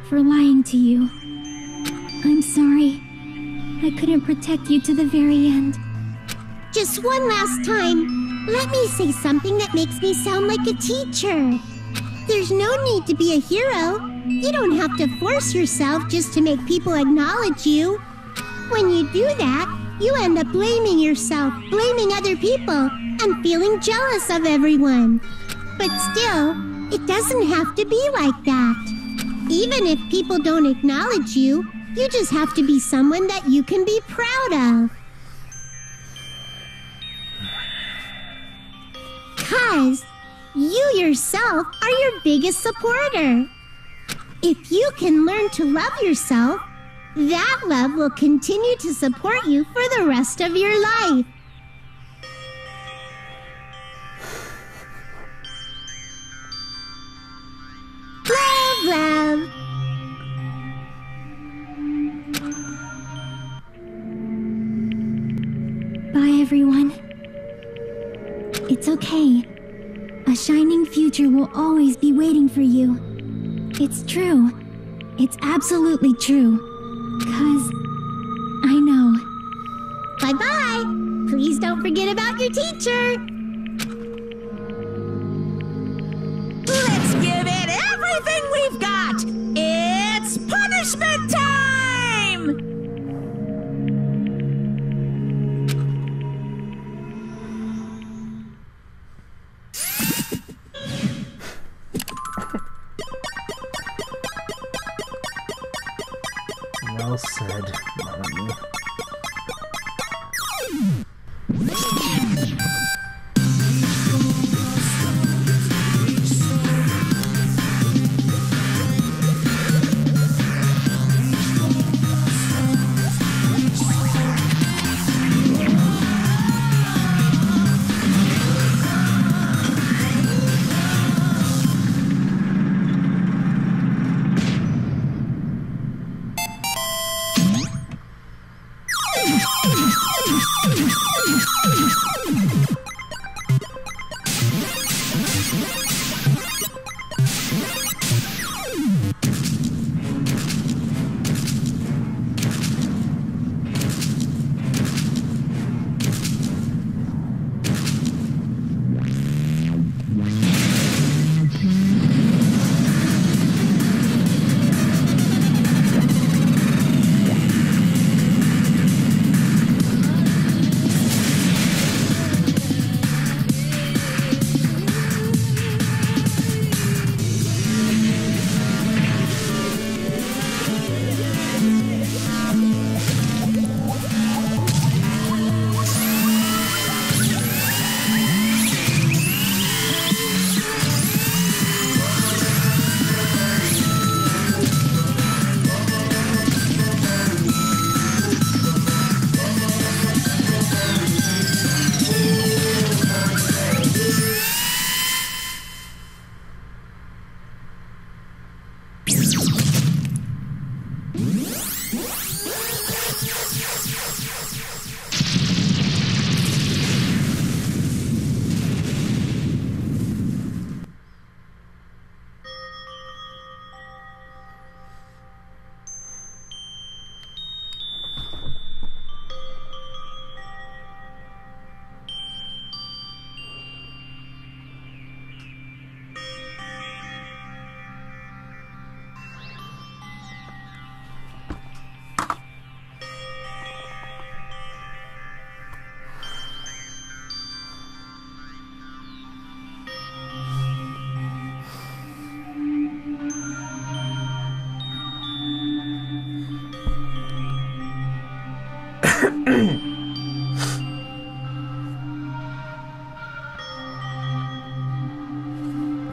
for lying to you. I'm sorry I couldn't protect you to the very end. Just one last time, let me say something that makes me sound like a teacher. There's no need to be a hero. You don't have to force yourself just to make people acknowledge you. When you do that, you end up blaming yourself, blaming other people, and feeling jealous of everyone. But still, it doesn't have to be like that. Even if people don't acknowledge you, you just have to be someone that you can be proud of. has. You yourself are your biggest supporter. If you can learn to love yourself, that love will continue to support you for the rest of your life. Love, love. Bye, everyone. It's okay. A shining future will always be waiting for you. It's true. It's absolutely true. 'Cause I know. Bye-bye. Please don't forget about your teacher. Let's give it everything we've got! It's punishment time! Well said, Mommy.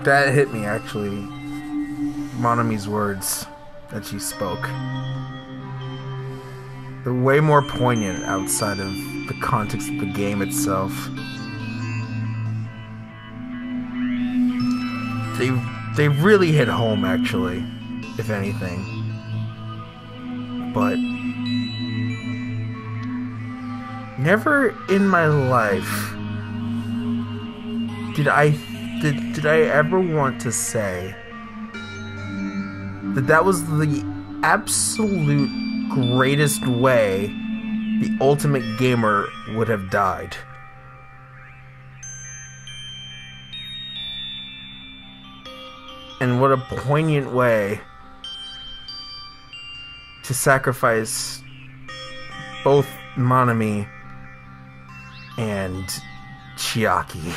That hit me, actually. Monami's words that she spoke. They're way more poignant outside of the context of the game itself. They really hit home, actually, if anything. But never in my life did I ever want to say that was the absolute greatest way the ultimate gamer would have died. And what a poignant way to sacrifice both Monami and Chiaki.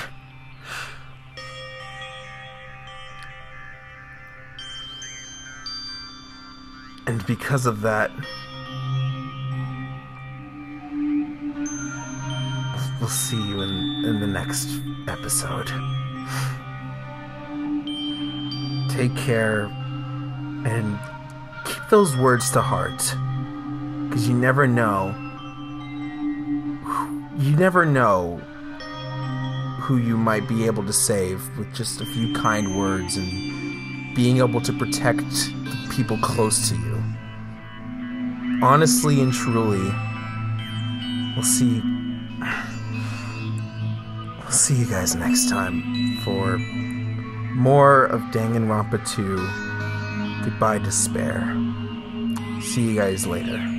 And because of that, we'll see you in the next episode. Take care and keep those words to heart. Because you never know. You never know who you might be able to save with just a few kind words and being able to protect the people close to you. Honestly and truly, we'll see you guys next time for more of DanganRonpa 2, Goodbye Despair. See you guys later.